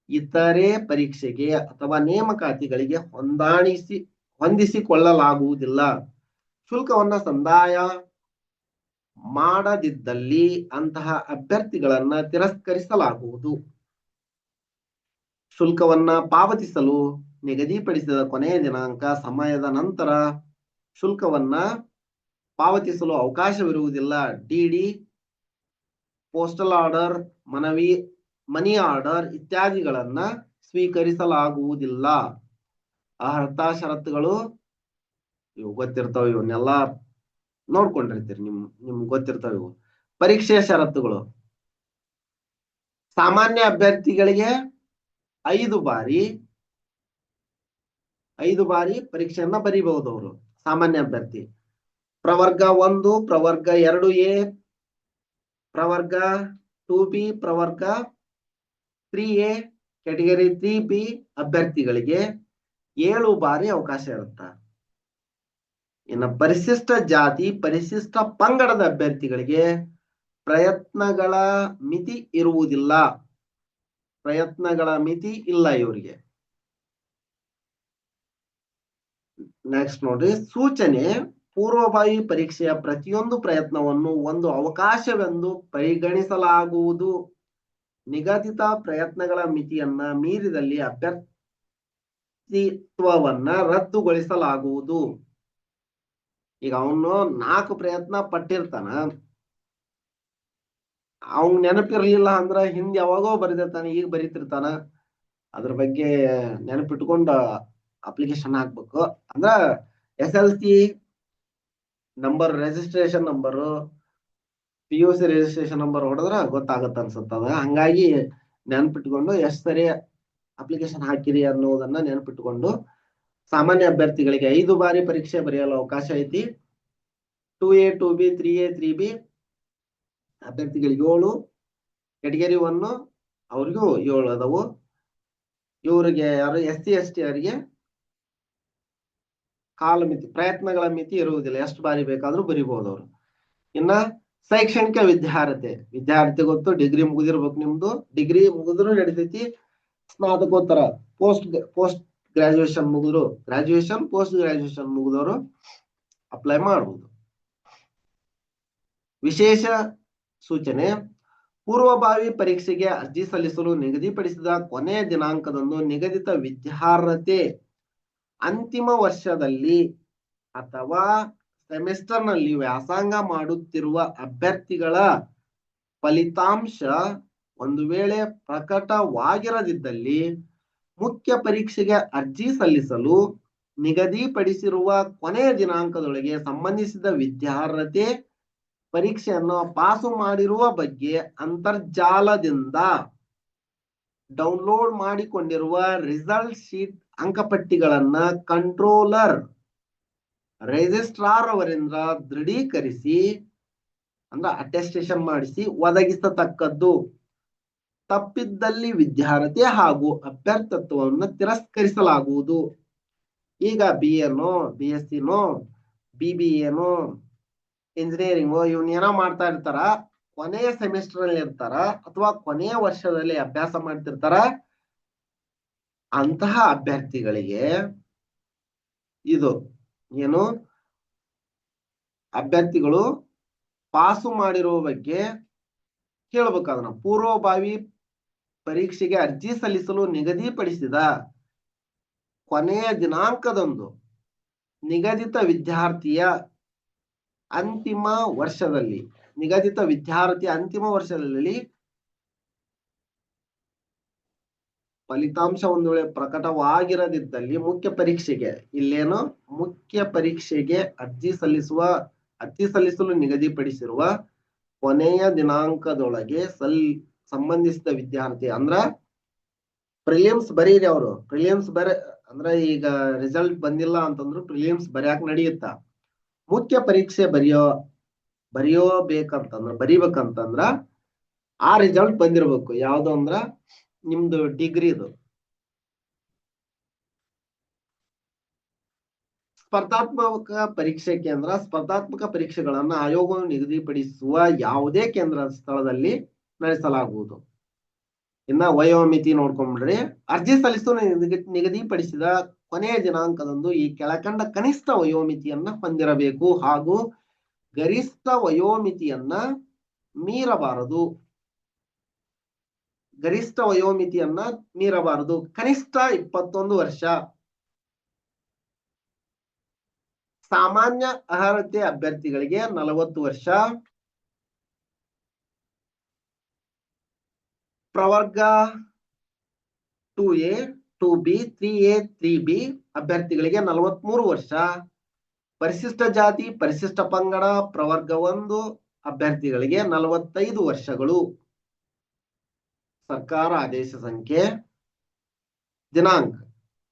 ಇತರೆ ಪರೀಕ್ಷೆಗೆ ಅಥವಾ ನೇಮಕಾತಿಗಳಿಗೆ ಹೊಂದಿಸಿಕೊಳ್ಳಲಾಗುವುದಿಲ್ಲ. ಶುಲ್ಕವನ್ನ ಸಂದಾಯ ಮಾಡದಿದ್ದಲ್ಲಿ ಅಂತಹ ಅಭ್ಯರ್ಥಿಗಳನ್ನ ತಿರಸ್ಕರಿಸಲಾಗುವುದು. ಶುಲ್ಕವನ್ನ ಪಾವತಿಸಲು ನಿಗದಿಪಡಿಸಿದ ಕೊನೆಯ ದಿನಾಂಕ ಸಮಯದ ನಂತರ ಶುಲ್ಕವನ್ನ ಪಾವತಿಸಲು ಅವಕಾಶವಿರುವುದಿಲ್ಲ. DD, postal order, money order ಇತ್ಯಾದಿಗಳನ್ನ ಸ್ವೀಕರಿಸಲಾಗುವುದಿಲ್ಲ. ಅರ್ಹತಾ ಷರತ್ತುಗಳು ಇವು ಗೊತ್ತಿರ್ತಾವ, ಇವನ್ನೆಲ್ಲ ನೋಡ್ಕೊಂಡಿರ್ತೀರಿ, ನಿಮ್ಗೆ ಗೊತ್ತಿರ್ತಾವ ಇವು. ಪರೀಕ್ಷೆಯ ಷರತ್ತುಗಳು ಸಾಮಾನ್ಯ ಅಭ್ಯರ್ಥಿಗಳಿಗೆ 5 ಬಾರಿ ಪರೀಕ್ಷೆಯನ್ನ ಬರೀಬಹುದು ಅವರು, ಸಾಮಾನ್ಯ ಅಭ್ಯರ್ಥಿ. ಪ್ರವರ್ಗ 1, ಪ್ರವರ್ಗ 2A, ಪ್ರವರ್ಗ 2B, ಪ್ರವರ್ಗ 3A, ಕ್ಯಾಟಗರಿ 3B ಅಭ್ಯರ್ಥಿಗಳಿಗೆ 7 ಬಾರಿ ಅವಕಾಶ ಇರುತ್ತೆ. ಇನ್ನು ಪರಿಶಿಷ್ಟ ಜಾತಿ ಪರಿಶಿಷ್ಟ ಪಂಗಡದ ಅಭ್ಯರ್ಥಿಗಳಿಗೆ ಪ್ರಯತ್ನಗಳ ಮಿತಿ ಇರುವುದಿಲ್ಲ. ಪ್ರಯತ್ನಗಳ ಮಿತಿ ಇಲ್ಲ ಇವರಿಗೆ. ನೆಕ್ಸ್ಟ್ ನೋಡ್ರಿ, ಸೂಚನೆ ಪೂರ್ವಭಾವಿ ಪರೀಕ್ಷೆಯ ಪ್ರತಿಯೊಂದು ಪ್ರಯತ್ನವನ್ನು ಒಂದು ಅವಕಾಶವೆಂದು ಪರಿಗಣಿಸಲಾಗುವುದು. ನಿಗದಿತ ಪ್ರಯತ್ನಗಳ ಮಿತಿಯನ್ನ ಮೀರಿದಲ್ಲಿ ಅಭ್ಯರ್ಥಿತ್ವವನ್ನ ರದ್ದುಗೊಳಿಸಲಾಗುವುದು. ಈಗ ಅವನು 4 ಪ್ರಯತ್ನ ಪಟ್ಟಿರ್ತಾನ, ಅವ್ನ್ ನೆನಪಿರ್ಲಿಲ್ಲ ಅಂದ್ರ ಹಿಂದ್ ಯಾವಾಗೋ ಬರೆದಿರ್ತಾನ, ಈಗ ಬರೀತಿರ್ತಾನ. ಅದ್ರ ಬಗ್ಗೆ ನೆನಪಿಟ್ಕೊಂಡು ಅಪ್ಲಿಕೇಶನ್ ಹಾಕ್ಬೇಕು. ಅಂದ್ರ SLC number, registration number, PUC registration number ಹೊಡೆದ್ರ ಗೊತ್ತಾಗತ್ತ ಅನ್ಸುತ್ತದ. ಹಂಗಾಗಿ ನೆನಪಿಟ್ಕೊಂಡು ಎಷ್ಟು ಸರಿ ಅಪ್ಲಿಕೇಶನ್ ಹಾಕಿರಿ ಅನ್ನೋದನ್ನ ನೆನಪಿಟ್ಕೊಂಡು ಸಾಮಾನ್ಯ ಅಭ್ಯರ್ಥಿಗಳಿಗೆ 5 ಬಾರಿ ಪರೀಕ್ಷೆ ಬರೆಯಲು ಅವಕಾಶ ಐತಿ. 2A 2B 3A 3B ಅಭ್ಯರ್ಥಿಗಳಿಗೆ 7, ಕ್ಯಾಟಗರಿ 1 ಅವ್ರಿಗೂ 7 ಅದಾವು. ಇವ್ರಿಗೆ ಯಾರು SC ST ಅವರಿಗೆ ಕಾಲ ಮಿತಿ, ಪ್ರಯತ್ನಗಳ ಮಿತಿ ಇರುವುದಿಲ್ಲ, ಎಷ್ಟು ಬಾರಿ ಬೇಕಾದ್ರೂ ಬರಿಬಹುದು ಅವರು. ಇನ್ನ ಶೈಕ್ಷಣಿಕ ವಿದ್ಯಾರ್ಥಿ ಗೊತ್ತು, ಡಿಗ್ರಿ ಮುಗಿದಿರ್ಬೇಕು ನಿಮ್ದು. ಡಿಗ್ರಿ ಮುಗಿದ್ರು ನಡೀತೈತಿ, ಸ್ನಾತಕೋತ್ತರ ಪೋಸ್ಟ್ ಗ್ರಾಜುಯೇಷನ್ ಮುಗಿದ್ರು, ಗ್ರಾಜುಯೇಷನ್ ಪೋಸ್ಟ್ ಗ್ರಾಜುಯೇಷನ್ ಮುಗಿದವರು ಅಪ್ಲೈ ಮಾಡಬಹುದು. ವಿಶೇಷ ಸೂಚನೆ, ಪೂರ್ವಭಾವಿ ಪರೀಕ್ಷೆಗೆ ಅರ್ಜಿ ಸಲ್ಲಿಸಲು ನಿಗದಿಪಡಿಸಿದ ಕೊನೆಯ ದಿನಾಂಕದಂದು ನಿಗದಿತ ವಿದ್ಯಾರ್ಹತೆ ಅಂತಿಮ ವರ್ಷದಲ್ಲಿ ಅಥವಾ ಸೆಮಿಸ್ಟರ್ ನಲ್ಲಿ ವ್ಯಾಸಂಗ ಮಾಡುತ್ತಿರುವ ಅಭ್ಯರ್ಥಿಗಳ ಫಲಿತಾಂಶ ಒಂದು ವೇಳೆ ಪ್ರಕಟವಾಗಿರದಿದ್ದಲ್ಲಿ ಮುಖ್ಯ ಪರೀಕ್ಷೆಗೆ ಅರ್ಜಿ ಸಲ್ಲಿಸಲು ನಿಗದಿಪಡಿಸಿರುವ ಕೊನೆಯ ದಿನಾಂಕದೊಳಗೆ ಸಂಬಂಧಿಸಿದ ವಿದ್ಯಾರ್ಹತೆ ಪರೀಕ್ಷೆಯನ್ನು ಪಾಸು ಮಾಡಿರುವ ಬಗ್ಗೆ ಅಂತರ್ಜಾಲದಿಂದ ಡೌನ್ಲೋಡ್ ಮಾಡಿಕೊಂಡಿರುವ ರಿಸಲ್ಟ್ ಶೀಟ್ ಅಂಕಪಟ್ಟಿಗಳನ್ನ ಕಂಟ್ರೋಲರ್ ರಿಜಿಸ್ಟ್ರಾರ್ ಅವರಿಂದ ದೃಢೀಕರಿಸಿ ಅಂದ್ರೆ ಅಟೆಸ್ಟೇಷನ್ ಮಾಡಿಸಿ ಒದಗಿಸತಕ್ಕದ್ದು. ತಪ್ಪಿದ್ದಲ್ಲಿ ವಿದ್ಯಾರ್ಹತೆ ಹಾಗೂ ಅಭ್ಯರ್ಥತ್ವವನ್ನು ತಿರಸ್ಕರಿಸಲಾಗುವುದು. ಈಗ BA-ನೋ BSc-ನೋ BBA-ನೋ ಇಂಜಿನಿಯರಿಂಗೋ ಇವನ್ನೇನೋ ಮಾಡ್ತಾ ಇರ್ತಾರ, ಕೊನೆಯ ಸೆಮಿಸ್ಟರ್ ಅಲ್ಲಿ ಇರ್ತಾರ ಅಥವಾ ಕೊನೆಯ ವರ್ಷದಲ್ಲಿ ಅಭ್ಯಾಸ ಮಾಡ್ತಿರ್ತಾರ. ಅಂತಹ ಅಭ್ಯರ್ಥಿಗಳಿಗೆ ಇದು ಏನು ಅಭ್ಯರ್ಥಿಗಳು ಪಾಸು ಮಾಡಿರುವ ಬಗ್ಗೆ ಕೇಳಬೇಕಾದ ಪೂರ್ವಭಾವಿ ಪರೀಕ್ಷೆಗೆ ಅರ್ಜಿ ಸಲ್ಲಿಸಲು ನಿಗದಿಪಡಿಸಿದ ಕೊನೆಯ ದಿನಾಂಕದಂದು ನಿಗದಿತ ವಿದ್ಯಾರ್ಥಿಯ ಅಂತಿಮ ವರ್ಷದಲ್ಲಿ ಫಲಿತಾಂಶ ಒಂದು ವೇಳೆ ಪ್ರಕಟವಾಗಿರದಿದ್ದಲ್ಲಿ ಮುಖ್ಯ ಪರೀಕ್ಷೆಗೆ ಇಲ್ಲೇನು ಮುಖ್ಯ ಪರೀಕ್ಷೆಗೆ ಅರ್ಜಿ ಸಲ್ಲಿಸಲು ನಿಗದಿಪಡಿಸಿರುವ ಕೊನೆಯ ದಿನಾಂಕದೊಳಗೆ ಸಂಬಂಧಿಸಿದ ವಿದ್ಯಾರ್ಥಿ ಅಂದ್ರ ಪ್ರಿಲಿಮ್ಸ್ ಬರೀರಿ. ಅವರು ಪ್ರಿಲಿಮ್ಸ್ ಅಂದ್ರೆ ಈಗ ರಿಸಲ್ಟ್ ಬಂದಿಲ್ಲ ಅಂತಂದ್ರು ಪ್ರಿಲಿಮ್ಸ್ ಬರ್ಯಾಕ್ ನಡೆಯುತ್ತ. ಮುಖ್ಯ ಪರೀಕ್ಷೆ ಬರಿಬೇಕಂತಂದ್ರ ಆ ರಿಸಲ್ಟ್ ಬಂದಿರ್ಬೇಕು. ಯಾವ್ದು ಅಂದ್ರ ನಿಮ್ದು ಡಿಗ್ರಿದು. ಸ್ಪರ್ಧಾತ್ಮಕ ಪರೀಕ್ಷೆ ಕೇಂದ್ರ ಸ್ಪರ್ಧಾತ್ಮಕ ಪರೀಕ್ಷೆಗಳನ್ನ ಆಯೋಗವು ನಿಗದಿಪಡಿಸುವ ಯಾವುದೇ ಕೇಂದ್ರ ಸ್ಥಳದಲ್ಲಿ ನಡೆಸಲಾಗುವುದು. ಇನ್ನ ವಯೋಮಿತಿ ನೋಡ್ಕೊಂಡ್ಬಿಡ್ರಿ. ಅರ್ಜಿ ಸಲ್ಲಿಸಲು ನಿಗದಿಪಡಿಸಿದ ಕೊನೆಯ ದಿನಾಂಕದಂದು ಈ ಕೆಳಕಂಡ ಕನಿಷ್ಠ ವಯೋಮಿತಿಯನ್ನ ಹೊಂದಿರಬೇಕು ಹಾಗೂ ಗರಿಷ್ಠ ವಯೋಮಿತಿಯನ್ನ ಮೀರಬಾರದು. ಕನಿಷ್ಠ 21 ವರ್ಷ. ಸಾಮಾನ್ಯ ಅರ್ಹತೆ ಅಭ್ಯರ್ಥಿಗಳಿಗೆ 40 ವರ್ಷ. ಪ್ರವರ್ಗ 2A 2B 3A 3B ಅಭ್ಯರ್ಥಿಗಳಿಗೆ 43 ವರ್ಷ. ಪರಿಶಿಷ್ಟ ಜಾತಿ ಪರಿಶಿಷ್ಟ ಪಂಗಡ ಪ್ರವರ್ಗ 1 ಅಭ್ಯರ್ಥಿಗಳಿಗೆ 45 ವರ್ಷಗಳು. ಸರ್ಕಾರ ಆದೇಶ ಸಂಖ್ಯೆ ದಿನಾಂಕ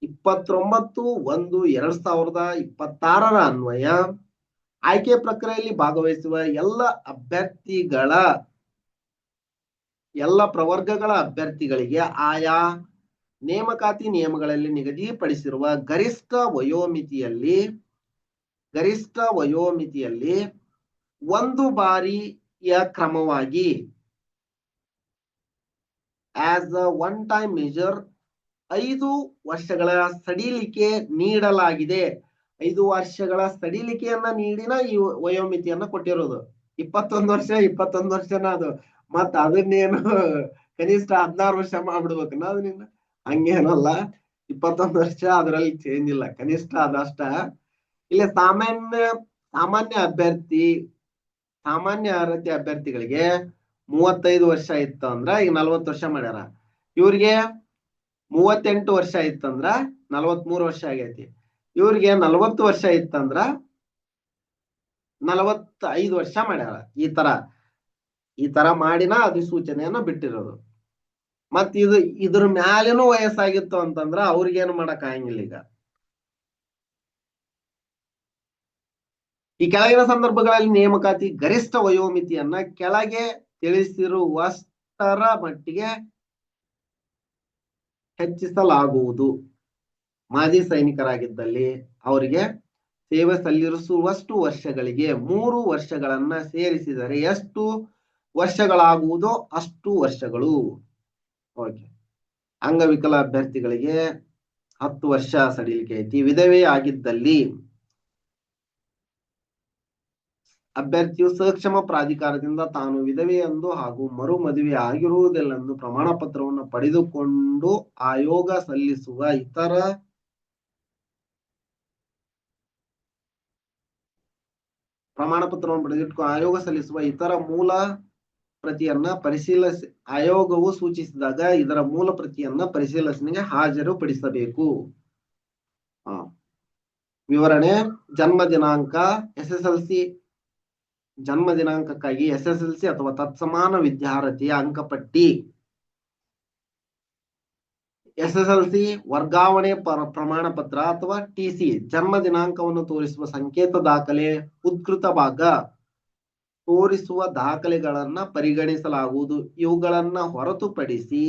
29/1/2026 ಅನ್ವಯ ಆಯ್ಕೆ ಪ್ರಕ್ರಿಯೆಯಲ್ಲಿ ಭಾಗವಹಿಸುವ ಎಲ್ಲ ಪ್ರವರ್ಗಗಳ ಅಭ್ಯರ್ಥಿಗಳಿಗೆ ಆಯಾ ನೇಮಕಾತಿ ನಿಯಮಗಳಲ್ಲಿ ನಿಗದಿಪಡಿಸಿರುವ ಗರಿಷ್ಠ ವಯೋಮಿತಿಯಲ್ಲಿ ಒಂದು ಬಾರಿಯ ಕ್ರಮವಾಗಿ as a one time measure 5 ವರ್ಷಗಳ ಸಡಿಲಿಕೆ ನೀಡಲಾಗಿದೆ. 5 ವರ್ಷಗಳ ಸಡಿಲಿಕೆಯನ್ನ ನೀಡಿನ ಈ ವಯೋಮಿತಿಯನ್ನ ಕೊಟ್ಟಿರೋದು. 21 ವರ್ಷನ ಅದು. ಮತ್ತ ಅದನ್ನೇನು ಕನಿಷ್ಠ 16 ವರ್ಷ ಮಾಡ್ಬಿಡ್ಬೇಕನ್ನ ಅದನ್ನ ಹಂಗೇನಲ್ಲ. 21 ವರ್ಷ ಅದರಲ್ಲಿ ಚೇಂಜ್ ಇಲ್ಲ, ಕನಿಷ್ಠ ಅದಷ್ಟ. ಇಲ್ಲಿ ಸಾಮಾನ್ಯ ಅರ್ಹತೆ ಅಭ್ಯರ್ಥಿಗಳಿಗೆ 35 ವರ್ಷ ಇತ್ತು ಅಂದ್ರ ಈಗ 40 ವರ್ಷ ಮಾಡ್ಯಾರ. ಇವ್ರಿಗೆ 38 ವರ್ಷ ಇತ್ತಂದ್ರ 43 ವರ್ಷ ಆಗೈತಿ. ಇವ್ರಿಗೆ 40 ವರ್ಷ ಇತ್ತಂದ್ರ 45 ವರ್ಷ ಮಾಡ್ಯಾರ. ಈ ತರ ಮಾಡಿನ ಅಧಿಸೂಚನೆಯನ್ನ ಬಿಟ್ಟಿರೋದು. ಮತ್ ಇದ್ರ ಮ್ಯಾಲೇನೂ ವಯಸ್ಸಾಗಿತ್ತು ಅಂತಂದ್ರ ಅವ್ರಿಗೇನು ಮಾಡಕ್ ಆಗಂಗಿಲ್ಲ. ಈಗ ಈ ಕೆಳಗಿನ ಸಂದರ್ಭಗಳಲ್ಲಿ ನೇಮಕಾತಿ ಗರಿಷ್ಠ ವಯೋಮಿತಿಯನ್ನ ಕೆಳಗೆ ತಿಳಿಸಿರುವಷ್ಟರ ಮಟ್ಟಿಗೆ ಹೆಚ್ಚಿಸಲಾಗುವುದು. ಮಾಜಿ ಸೈನಿಕರಾಗಿದ್ದಲ್ಲಿ ಅವರಿಗೆ ಸೇವೆ ಸಲ್ಲಿಸುವಷ್ಟು ವರ್ಷಗಳಿಗೆ 3 ವರ್ಷಗಳನ್ನ ಸೇರಿಸಿದರೆ ಎಷ್ಟು ವರ್ಷಗಳಾಗುವುದೋ ಅಷ್ಟು ವರ್ಷಗಳು. ಓಕೆ. ಅಂಗವಿಕಲ ಅಭ್ಯರ್ಥಿಗಳಿಗೆ 10 ವರ್ಷ ಸಡಿಲಿಕೆ ಐತಿ. ವಿಧವೆ ಆಗಿದ್ದಲ್ಲಿ ಅಭ್ಯರ್ಥಿಯು ಸಕ್ಷಮ ಪ್ರಾಧಿಕಾರದಿಂದ ತಾನು ವಿಧವೆಯೆಂದು ಹಾಗೂ ಮರು ಮದುವೆ ಆಗಿರುವುದಿಲ್ಲೆಂದು ಪ್ರಮಾಣ ಪತ್ರವನ್ನು ಪಡೆದುಕೊಂಡು ಆಯೋಗ ಸಲ್ಲಿಸುವ ಇತರ ಪ್ರಮಾಣ ಪತ್ರವನ್ನು ಪಡೆದಿಟ್ಟು ಆಯೋಗ ಸಲ್ಲಿಸುವ ಇತರ ಮೂಲ ಪ್ರತಿಯನ್ನ ಆಯೋಗವು ಸೂಚಿಸಿದಾಗ ಇದರ ಮೂಲ ಪ್ರತಿಯನ್ನ ಪರಿಶೀಲನೆಗೆ ಹಾಜರುಪಡಿಸಬೇಕು. ವಿವರಣೆ: ಜನ್ಮ ದಿನಾಂಕ, SSLC ಜನ್ಮ ದಿನಾಂಕಕ್ಕಾಗಿ SSLC ಅಥವಾ ತತ್ಸಮಾನ ವಿದ್ಯಾರ್ಥಿಯ ಅಂಕಪಟ್ಟಿ, SSLC ವರ್ಗಾವಣೆ ಪ್ರಮಾಣ ಪತ್ರ ಅಥವಾ TC, ಜನ್ಮ ದಿನಾಂಕವನ್ನು ತೋರಿಸುವ ಸಂಕೇತ ದಾಖಲೆ, ಉದ್ಕೃತ ಭಾಗ ತೋರಿಸುವ ದಾಖಲೆಗಳನ್ನ ಪರಿಗಣಿಸಲಾಗುವುದು. ಇವುಗಳನ್ನ ಹೊರತುಪಡಿಸಿ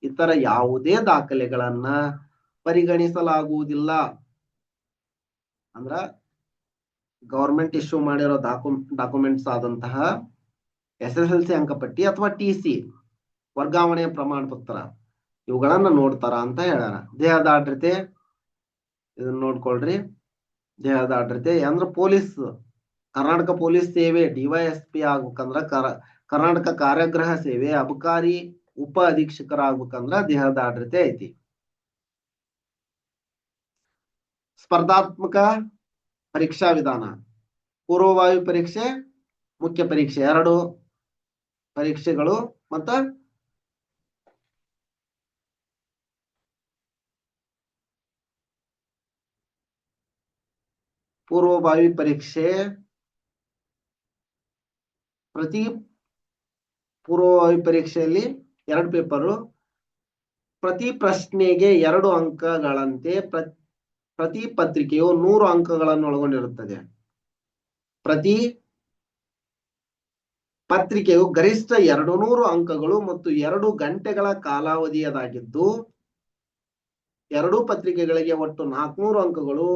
ಇತರ ಯಾವುದೇ ದಾಖಲೆಗಳನ್ನ ಪರಿಗಣಿಸಲಾಗುವುದಿಲ್ಲ. ಅಂದ್ರ ಗವರ್ಮೆಂಟ್ ಇಶ್ಯೂ ಮಾಡಿರೋ ಡಾಕ್ಯುಮೆಂಟ್ಸ್ ಆದಂತಹ SSLC ಅಂಕಪಟ್ಟಿ ಅಥವಾ TC ವರ್ಗಾವಣೆಯ ಪ್ರಮಾಣ ಪತ್ರ ಇವುಗಳನ್ನ ನೋಡ್ತಾರ ಅಂತ ಹೇಳ್ಯಾರ. ದೇಹದಾಢ್ಯತೆ ಇದನ್ನ ನೋಡ್ಕೊಳ್ರಿ. ದೇಹದಾಢ್ಯತೆ ಅಂದ್ರೆ ಪೊಲೀಸ್, ಕರ್ನಾಟಕ ಪೊಲೀಸ್ ಸೇವೆ DYSP ಆಗ್ಬೇಕಂದ್ರ ಕರ್ನಾಟಕ ಕಾರ್ಯಗೃಹ ಸೇವೆ ಅಬಕಾರಿ ಉಪ ಅಧೀಕ್ಷಕರಾಗ್ಬೇಕಂದ್ರ ದೇಹದಾಢ್ಯತೆ ಐತಿ. ಸ್ಪರ್ಧಾತ್ಮಕ ಪರೀಕ್ಷಾ ವಿಧಾನ: ಪೂರ್ವಭಾವಿ ಪರೀಕ್ಷೆ, ಮುಖ್ಯ ಪರೀಕ್ಷೆ 2 ಪರೀಕ್ಷೆಗಳು. ಮತ್ತ ಪೂರ್ವಭಾವಿ ಪರೀಕ್ಷೆ ಪ್ರತಿ ಪೂರ್ವಭಾವಿ ಪರೀಕ್ಷೆಯಲ್ಲಿ 2 ಪೇಪರು, ಪ್ರತಿ ಪ್ರಶ್ನೆಗೆ 2 ಅಂಕಗಳಂತೆ ಪ್ರತಿ ಪತ್ರಿಕೆಯು 100 ಅಂಕಗಳನ್ನು ಒಳಗೊಂಡಿರುತ್ತದೆ. ಪ್ರತಿ ಪತ್ರಿಕೆಯು ಗರಿಷ್ಠ 200 ಅಂಕಗಳು ಮತ್ತು 2 ಗಂಟೆಗಳ ಕಾಲಾವಧಿಯದಾಗಿದ್ದು 2 ಪತ್ರಿಕೆಗಳಿಗೆ ಒಟ್ಟು 400 ಅಂಕಗಳು.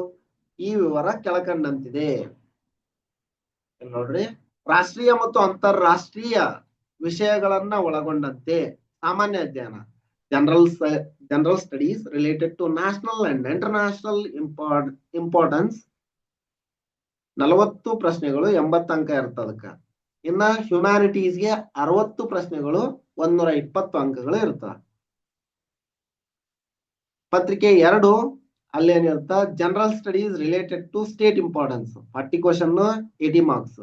ಈ ವಿವರ ಕೆಳಕಂಡಂತಿದೆ. ನೋಡ್ರಿ, ರಾಷ್ಟ್ರೀಯ ಮತ್ತು ಅಂತಾರಾಷ್ಟ್ರೀಯ ವಿಷಯಗಳನ್ನ ಒಳಗೊಂಡಂತೆ ಸಾಮಾನ್ಯ ಅಧ್ಯಯನ, general studies related to national and international importance 40 ಪ್ರಶ್ನೆಗಳು 80 ಅಂಕ ಇರ್ತದೆ ಅದಕ್ಕ. ಇನ್ನ ಹ್ಯುಮ್ಯಾನಿಟೀಸ್ಗೆ 60 ಪ್ರಶ್ನೆಗಳು 120 ಅಂಕಗಳು ಇರ್ತವೆ. ಪತ್ರಿಕೆ 2 ಅಲ್ಲೇನಿರುತ್ತ general studies related to state importance 40 question 80 marks.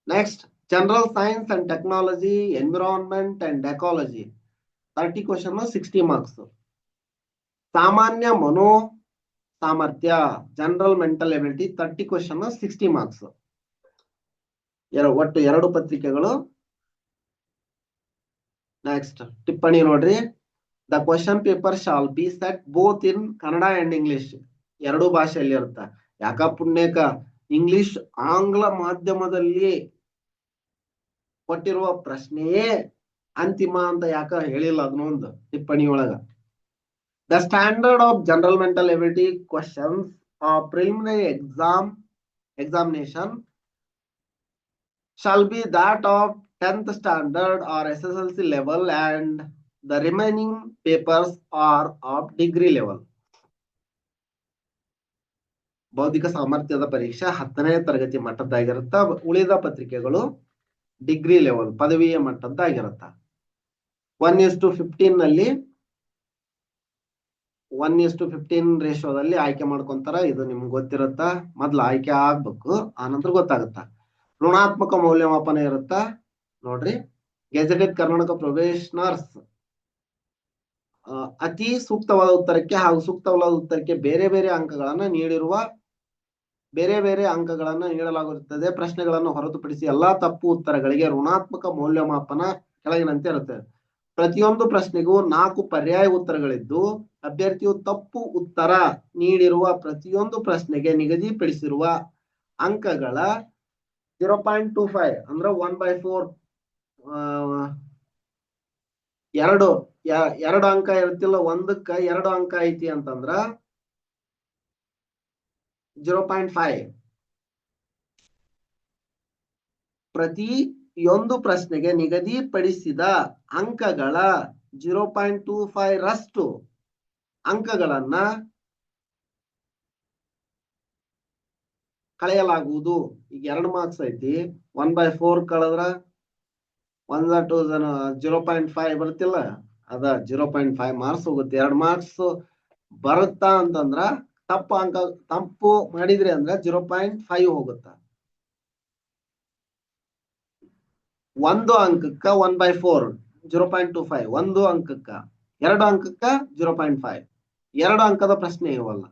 Next general science and technology, environment and ecology 30 question 60 marks. ಸಾಮಾನ್ಯ ಮನೋ ಸಾಮರ್ಥ್ಯ general mental ability 30 question 60 marks. ಒಟ್ಟು 2 ಪತ್ರಿಕೆಗಳು. ನೆಕ್ಸ್ಟ್ ಟಿಪ್ಪಣಿ ನೋಡ್ರಿ, the question paper shall be set both in Kannada and English 2 ಭಾಷೆಯಲ್ಲಿ ಇರುತ್ತೆ. ಯಾಕ ಪುಣ್ಯಕ ಇಂಗ್ಲಿಷ್ ಆಂಗ್ಲ ಮಾಧ್ಯಮದಲ್ಲಿ ಕೊಟ್ಟಿರುವ ಪ್ರಶ್ನೆಯೇ ಅಂತಿಮ ಅಂತ ಯಾಕ ಹೇಳಿಲ್ಲ ಅದನ್ನೊಂದು ಟಿಪ್ಪಣಿ ಒಳಗ. The standard of general mental ability questions of preliminary examination shall be that of 10th standard or SSLC level and the remaining papers are of degree level. ಬೌದ್ಧಿಕ ಸಾಮರ್ಥ್ಯದ ಪರೀಕ್ಷೆ 10ನೇ ತರಗತಿ ಮಟ್ಟದ್ದಾಗಿರುತ್ತ. ಉಳಿದ ಪತ್ರಿಕೆಗಳು ಡಿಗ್ರಿ ಲೆವೆಲ್ ಪದವಿಯ ಮಟ್ಟದ್ದಾಗಿರುತ್ತ. 1:15 ನಲ್ಲಿ 1:15 ರೇಷಿಯೋದಲ್ಲಿ ಆಯ್ಕೆ ಮಾಡ್ಕೊಂತಾರ. ಇದು ನಿಮ್ಗೆ ಗೊತ್ತಿರುತ್ತ. ಮೊದ್ಲು ಆಯ್ಕೆ ಆಗ್ಬೇಕು, ಆನಂತರ ಗೊತ್ತಾಗುತ್ತ. ಋಣಾತ್ಮಕ ಮೌಲ್ಯಮಾಪನ ಇರುತ್ತ. ನೋಡ್ರಿ, ಗೆಜೆಟೆಡ್ ಕರ್ನಾಟಕ ಪ್ರೊಬೇಷನರ್ಸ್ ಅತಿ ಸೂಕ್ತವಾದ ಉತ್ತರಕ್ಕೆ ಹಾಗೂ ಸೂಕ್ತವಲ್ಲದ ಉತ್ತರಕ್ಕೆ ಬೇರೆ ಬೇರೆ ಅಂಕಗಳನ್ನ ನೀಡಲಾಗುತ್ತದೆ. ಪ್ರಶ್ನೆಗಳನ್ನು ಹೊರತುಪಡಿಸಿ ಎಲ್ಲಾ ತಪ್ಪು ಉತ್ತರಗಳಿಗೆ ಋಣಾತ್ಮಕ ಮೌಲ್ಯಮಾಪನ ಕೆಳಗಿನಂತೆ ಇರುತ್ತೆ. ಪ್ರತಿಯೊಂದು ಪ್ರಶ್ನೆಗೂ 4 ಪರ್ಯಾಯ ಉತ್ತರಗಳಿದ್ದು ಅಭ್ಯರ್ಥಿಯು ತಪ್ಪು ಉತ್ತರ ನೀಡಿರುವ ಪ್ರತಿಯೊಂದು ಪ್ರಶ್ನೆಗೆ ನಿಗದಿಪಡಿಸಿರುವ ಅಂಕಗಳ 0.25 ಅಂದ್ರೆ 1/4 ಎರಡು ಅಂಕ ಇರ್ತಿಲ್ಲ. 1ಕ್ಕೆ 2 ಅಂಕ ಐತಿ ಅಂತಂದ್ರ 0.5. ಪ್ರತಿಯೊಂದು ಪ್ರಶ್ನೆಗೆ ನಿಗದಿಪಡಿಸಿದ ಅಂಕಗಳ 0.25 ರಷ್ಟು ಅಂಕಗಳನ್ನ ಕಳೆಯಲಾಗುವುದು. ಈಗ 2 ಮಾರ್ಕ್ಸ್ ಐತಿ, 1/4 ಕಳೆದ್ರ 0.5 ಬರ್ತಿಲ್ಲ, ಅದ 0.5 ಮಾರ್ಕ್ಸ್ ಹೋಗುತ್ತೆ. 2 ಮಾರ್ಕ್ಸ್ ಬರುತ್ತಾ ಅಂತಂದ್ರ ತಪ್ಪು ಮಾಡಿದ್ರಿ ಅಂದ್ರ 0.5 ಹೋಗುತ್ತ. ಒಂದು ಅಂಕಕ್ಕ 1/4 0.25, ಒಂದು ಅಂಕಕ್ಕ. 2 ಅಂಕಕ್ಕ 0.5, 2 ಅಂಕದ ಪ್ರಶ್ನೆ ಇವಲ್ಲ.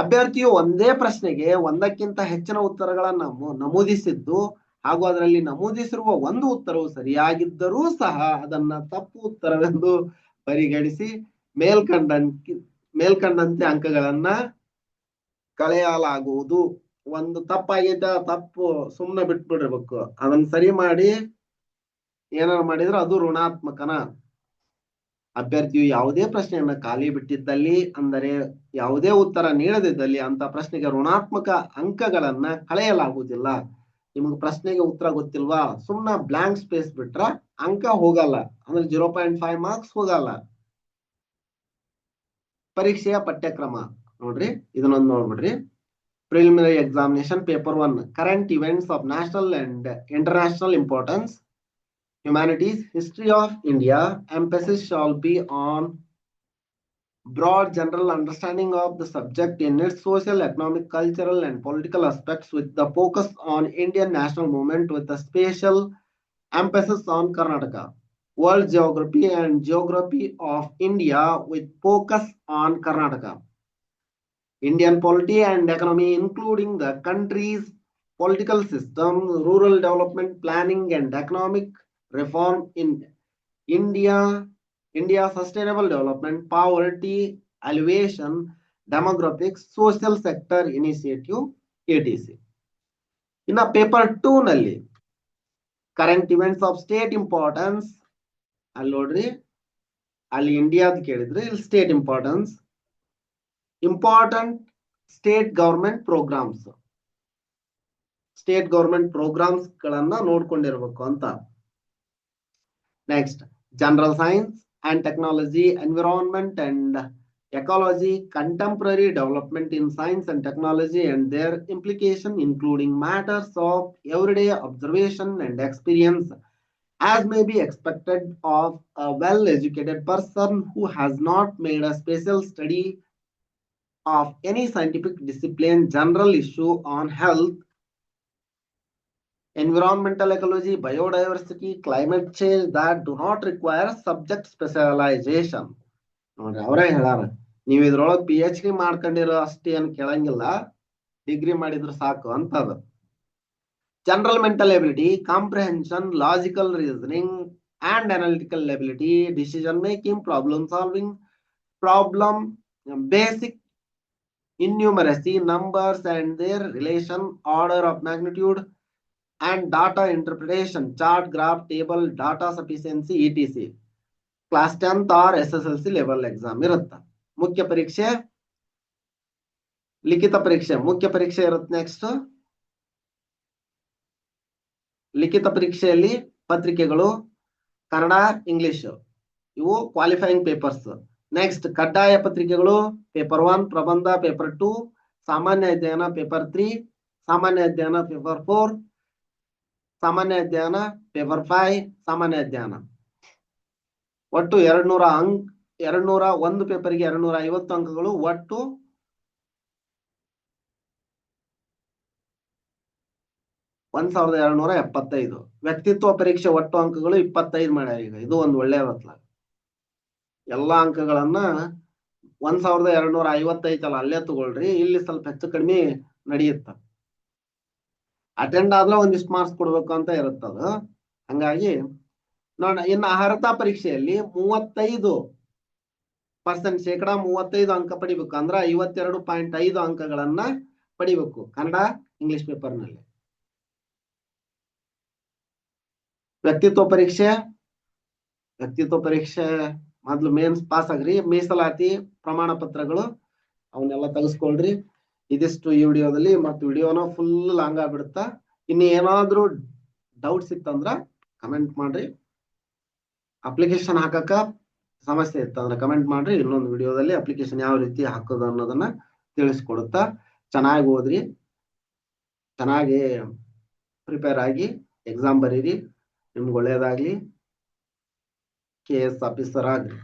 ಅಭ್ಯರ್ಥಿಯು ಒಂದೇ ಪ್ರಶ್ನೆಗೆ ಒಂದಕ್ಕಿಂತ ಹೆಚ್ಚಿನ ಉತ್ತರಗಳನ್ನು ನಮೂದಿಸಿದ್ದು ಹಾಗೂ ಅದರಲ್ಲಿ ನಮೂದಿಸಿರುವ ಒಂದು ಉತ್ತರವು ಸರಿಯಾಗಿದ್ದರೂ ಸಹ ಅದನ್ನ ತಪ್ಪು ಉತ್ತರವೆಂದು ಪರಿಗಣಿಸಿ ಮೇಲ್ಕಂಡಂತೆ ಅಂಕಗಳನ್ನ ಕಳೆಯಲಾಗುವುದು. ಒಂದು ತಪ್ಪಾಗಿದ್ದ ತಪ್ಪು ಸುಮ್ಮನೆ ಬಿಟ್ಬಿಡಿರ್ಬೇಕು, ಅದನ್ನ ಸರಿ ಮಾಡಿ ಏನಾರು ಮಾಡಿದ್ರೆ ಅದು ಋಣಾತ್ಮಕನ. ಅಭ್ಯರ್ಥಿಯು ಯಾವುದೇ ಪ್ರಶ್ನೆಯನ್ನ ಖಾಲಿ ಬಿಟ್ಟಿದ್ದಲ್ಲಿ, ಅಂದರೆ ಯಾವುದೇ ಉತ್ತರ ನೀಡದಿದ್ದಲ್ಲಿ ಅಂತ ಪ್ರಶ್ನೆಗೆ ಋಣಾತ್ಮಕ ಅಂಕಗಳನ್ನ ಕಳೆಯಲಾಗುವುದಿಲ್ಲ. ನಿಮಗೆ ಪ್ರಶ್ನೆಗೆ ಉತ್ತರ ಗೊತ್ತಿಲ್ವಾ, ಸುಮ್ಮನೆ ಬ್ಲಾಂಕ್ ಸ್ಪೇಸ್ ಬಿಟ್ರ ಅಂಕ ಹೋಗಲ್ಲ, ಅಂದ್ರೆ 0.5 ಮಾರ್ಕ್ಸ್ ಹೋಗಲ್ಲ. ಪರೀಕ್ಷೆಯ ಪಠ್ಯಕ್ರಮ ನೋಡ್ರಿ, ಇದನ್ನೊಂದು ನೋಡ್ಬಿಡ್ರಿ. Preliminary examination paper 1, current events of national and international importance. Humanities, History of India. Emphasis shall be on broad general understanding of the subject in its social, economic, cultural, and political aspects, with the focus on Indian national movement, with a special emphasis on Karnataka. World geography and geography of India, with focus on Karnataka. Indian polity and economy, including the country's political system, rural development planning, and economic reform in India sustainable development, poverty alleviation, demographics, social sector initiative, etc. ಇನ್ನ paper 2 ನಲ್ಲಿ current events of state importance, ಅಲ್ಲಿ ನೋಡ್ರಿ, ಅಲ್ಲಿ ಇಂಡಿಯಾದ ಕೇಳಿದ್ರೆ ಇಲ್ಲಿ state importance. Important state government programmes, state government programmes ಗಳನ್ನ ನೋಡ್ಕೊಂಡಿರ್ಬೇಕು ಅಂತ. Next, general science and technology, environment and ecology, contemporary development in science and technology and their implication, including matters of everyday observation and experience, as may be expected of a well-educated person who has not made a special study of any scientific discipline. General issue on health, environmental ecology, biodiversity, climate change that do not require subject specialization. ನೋಡ್ರಿ, ಅವರೇ ಹೇಳಾರ, ನೀವು ಇದ್ರೊಳಗೆ PhD ಮಾಡ್ಕೊಂಡಿರೋ ಅಷ್ಟೇನು ಕೇಳಂಗಿಲ್ಲ, degree ಮಾಡಿದ್ರು ಸಾಕು ಅಂತದ. General mental ability, comprehension, logical reasoning and analytical ability, decision making, problem solving, problem basic numeracy, numbers and their relation, order of magnitude and data interpretation, chart, graph, table, data sufficiency, etc. Class 10th or SSLC level exam ಇರುತ್ತೆ. ಮುಖ್ಯ ಪರೀಕ್ಷೆ, ಲಿಖಿತ ಪರೀಕ್ಷೆ, ಮುಖ್ಯ ಪರೀಕ್ಷೆ ಇರುತ್ತೆ. Next, ಲಿಖಿತ ಪರೀಕ್ಷೆಯಲ್ಲಿ ಪತ್ರಿಕೆಗಳು ಕನ್ನಡ, ಇಂಗ್ಲಿಷ್, ಇವು ಕ್ವಾಲಿಫೈಯಿಂಗ್ ಪೇಪರ್ಸ್. ನೆಕ್ಸ್ಟ್, ಕಡ್ಡಾಯ ಪತ್ರಿಕೆಗಳು ಪೇಪರ್ 1 ಪ್ರಬಂಧ, ಪೇಪರ್ 2 ಸಾಮಾನ್ಯ ಅಧ್ಯಯನ, ಪೇಪರ್ 3 ಸಾಮಾನ್ಯ ಅಧ್ಯಯನ, ಪೇಪರ್ 4 ಸಾಮಾನ್ಯ ಅಧ್ಯಯನ, ಪೇಪರ್ 5 ಸಾಮಾನ್ಯ ಅಧ್ಯಯನ. ಒಟ್ಟು 201 ಪೇಪರ್ಗೆ 250 ಅಂಕಗಳು, ಒಟ್ಟು 1275. ವ್ಯಕ್ತಿತ್ವ ಪರೀಕ್ಷೆ ಒಟ್ಟು ಅಂಕಗಳು 25 ಮಾಡ್ಯಾರ. ಈಗ ಇದು ಒಂದು ಒಳ್ಳೆಯ ಬತ್ಲ, ಎಲ್ಲಾ ಅಂಕಗಳನ್ನ 1255 ಅಲ್ಲೇ ತಗೊಳ್ರಿ, ಇಲ್ಲಿ ಸ್ವಲ್ಪ ಹೆಚ್ಚು ಕಡಿಮೆ ನಡೆಯುತ್ತ. ಅಟೆಂಡ್ ಆದ್ರೆ ಒಂದಿಷ್ಟು ಮಾರ್ಕ್ಸ್ ಕೊಡ್ಬೇಕು ಅಂತ ಇರುತ್ತದು. ಹಂಗಾಗಿ ನೋಡ, ಇನ್ನು ಅರ್ಹತಾ ಪರೀಕ್ಷೆಯಲ್ಲಿ 35% ಶೇಕಡಾ 35 ಅಂಕ ಪಡಿಬೇಕು, ಅಂದ್ರ 52.5 ಅಂಕಗಳನ್ನ ಪಡಿಬೇಕು ಕನ್ನಡ ಇಂಗ್ಲಿಷ್ ಪೇಪರ್ ನಲ್ಲಿ. ವ್ಯಕ್ತಿತ್ವ ಪರೀಕ್ಷೆ ಮೊದ್ಲು ಮೇನ್ಸ್ ಪಾಸ್ ಆಗ್ರಿ, ಮೀಸಲಾತಿ ಪ್ರಮಾಣ ಪತ್ರಗಳು ಅವನ್ನೆಲ್ಲ ತೆಗೆಸ್ಕೊಳ್ರಿ. ಇದಿಷ್ಟು ಈ ವಿಡಿಯೋದಲ್ಲಿ. ಮತ್ತು ವಿಡಿಯೋನ ಫುಲ್ ಲಾಂಗ್ ಆಗ್ಬಿಡುತ್ತಾ. ಇನ್ನು ಏನಾದ್ರೂ ಡೌಟ್ಸ್ ಇತ್ತಂದ್ರ ಕಮೆಂಟ್ ಮಾಡ್ರಿ. ಅಪ್ಲಿಕೇಶನ್ ಹಾಕಕ ಸಮಸ್ಯೆ ಇತ್ತಂದ್ರೆ ಕಮೆಂಟ್ ಮಾಡ್ರಿ. ಇನ್ನೊಂದು ವಿಡಿಯೋದಲ್ಲಿ ಅಪ್ಲಿಕೇಶನ್ ಯಾವ ರೀತಿ ಹಾಕೋದು ಅನ್ನೋದನ್ನ ತಿಳಿಸ್ಕೊಡುತ್ತಾ. ಚೆನ್ನಾಗಿ ಓದ್ರಿ, ಚೆನ್ನಾಗಿ ಪ್ರಿಪೇರ್ ಆಗಿ ಎಕ್ಸಾಮ್ ಬರೀರಿ. ನಿಮ್ಗೆ ಒಳ್ಳೇದಾಗ್ಲಿ. KS ಆಫೀಸರ್ ಆಗ್ರಿ.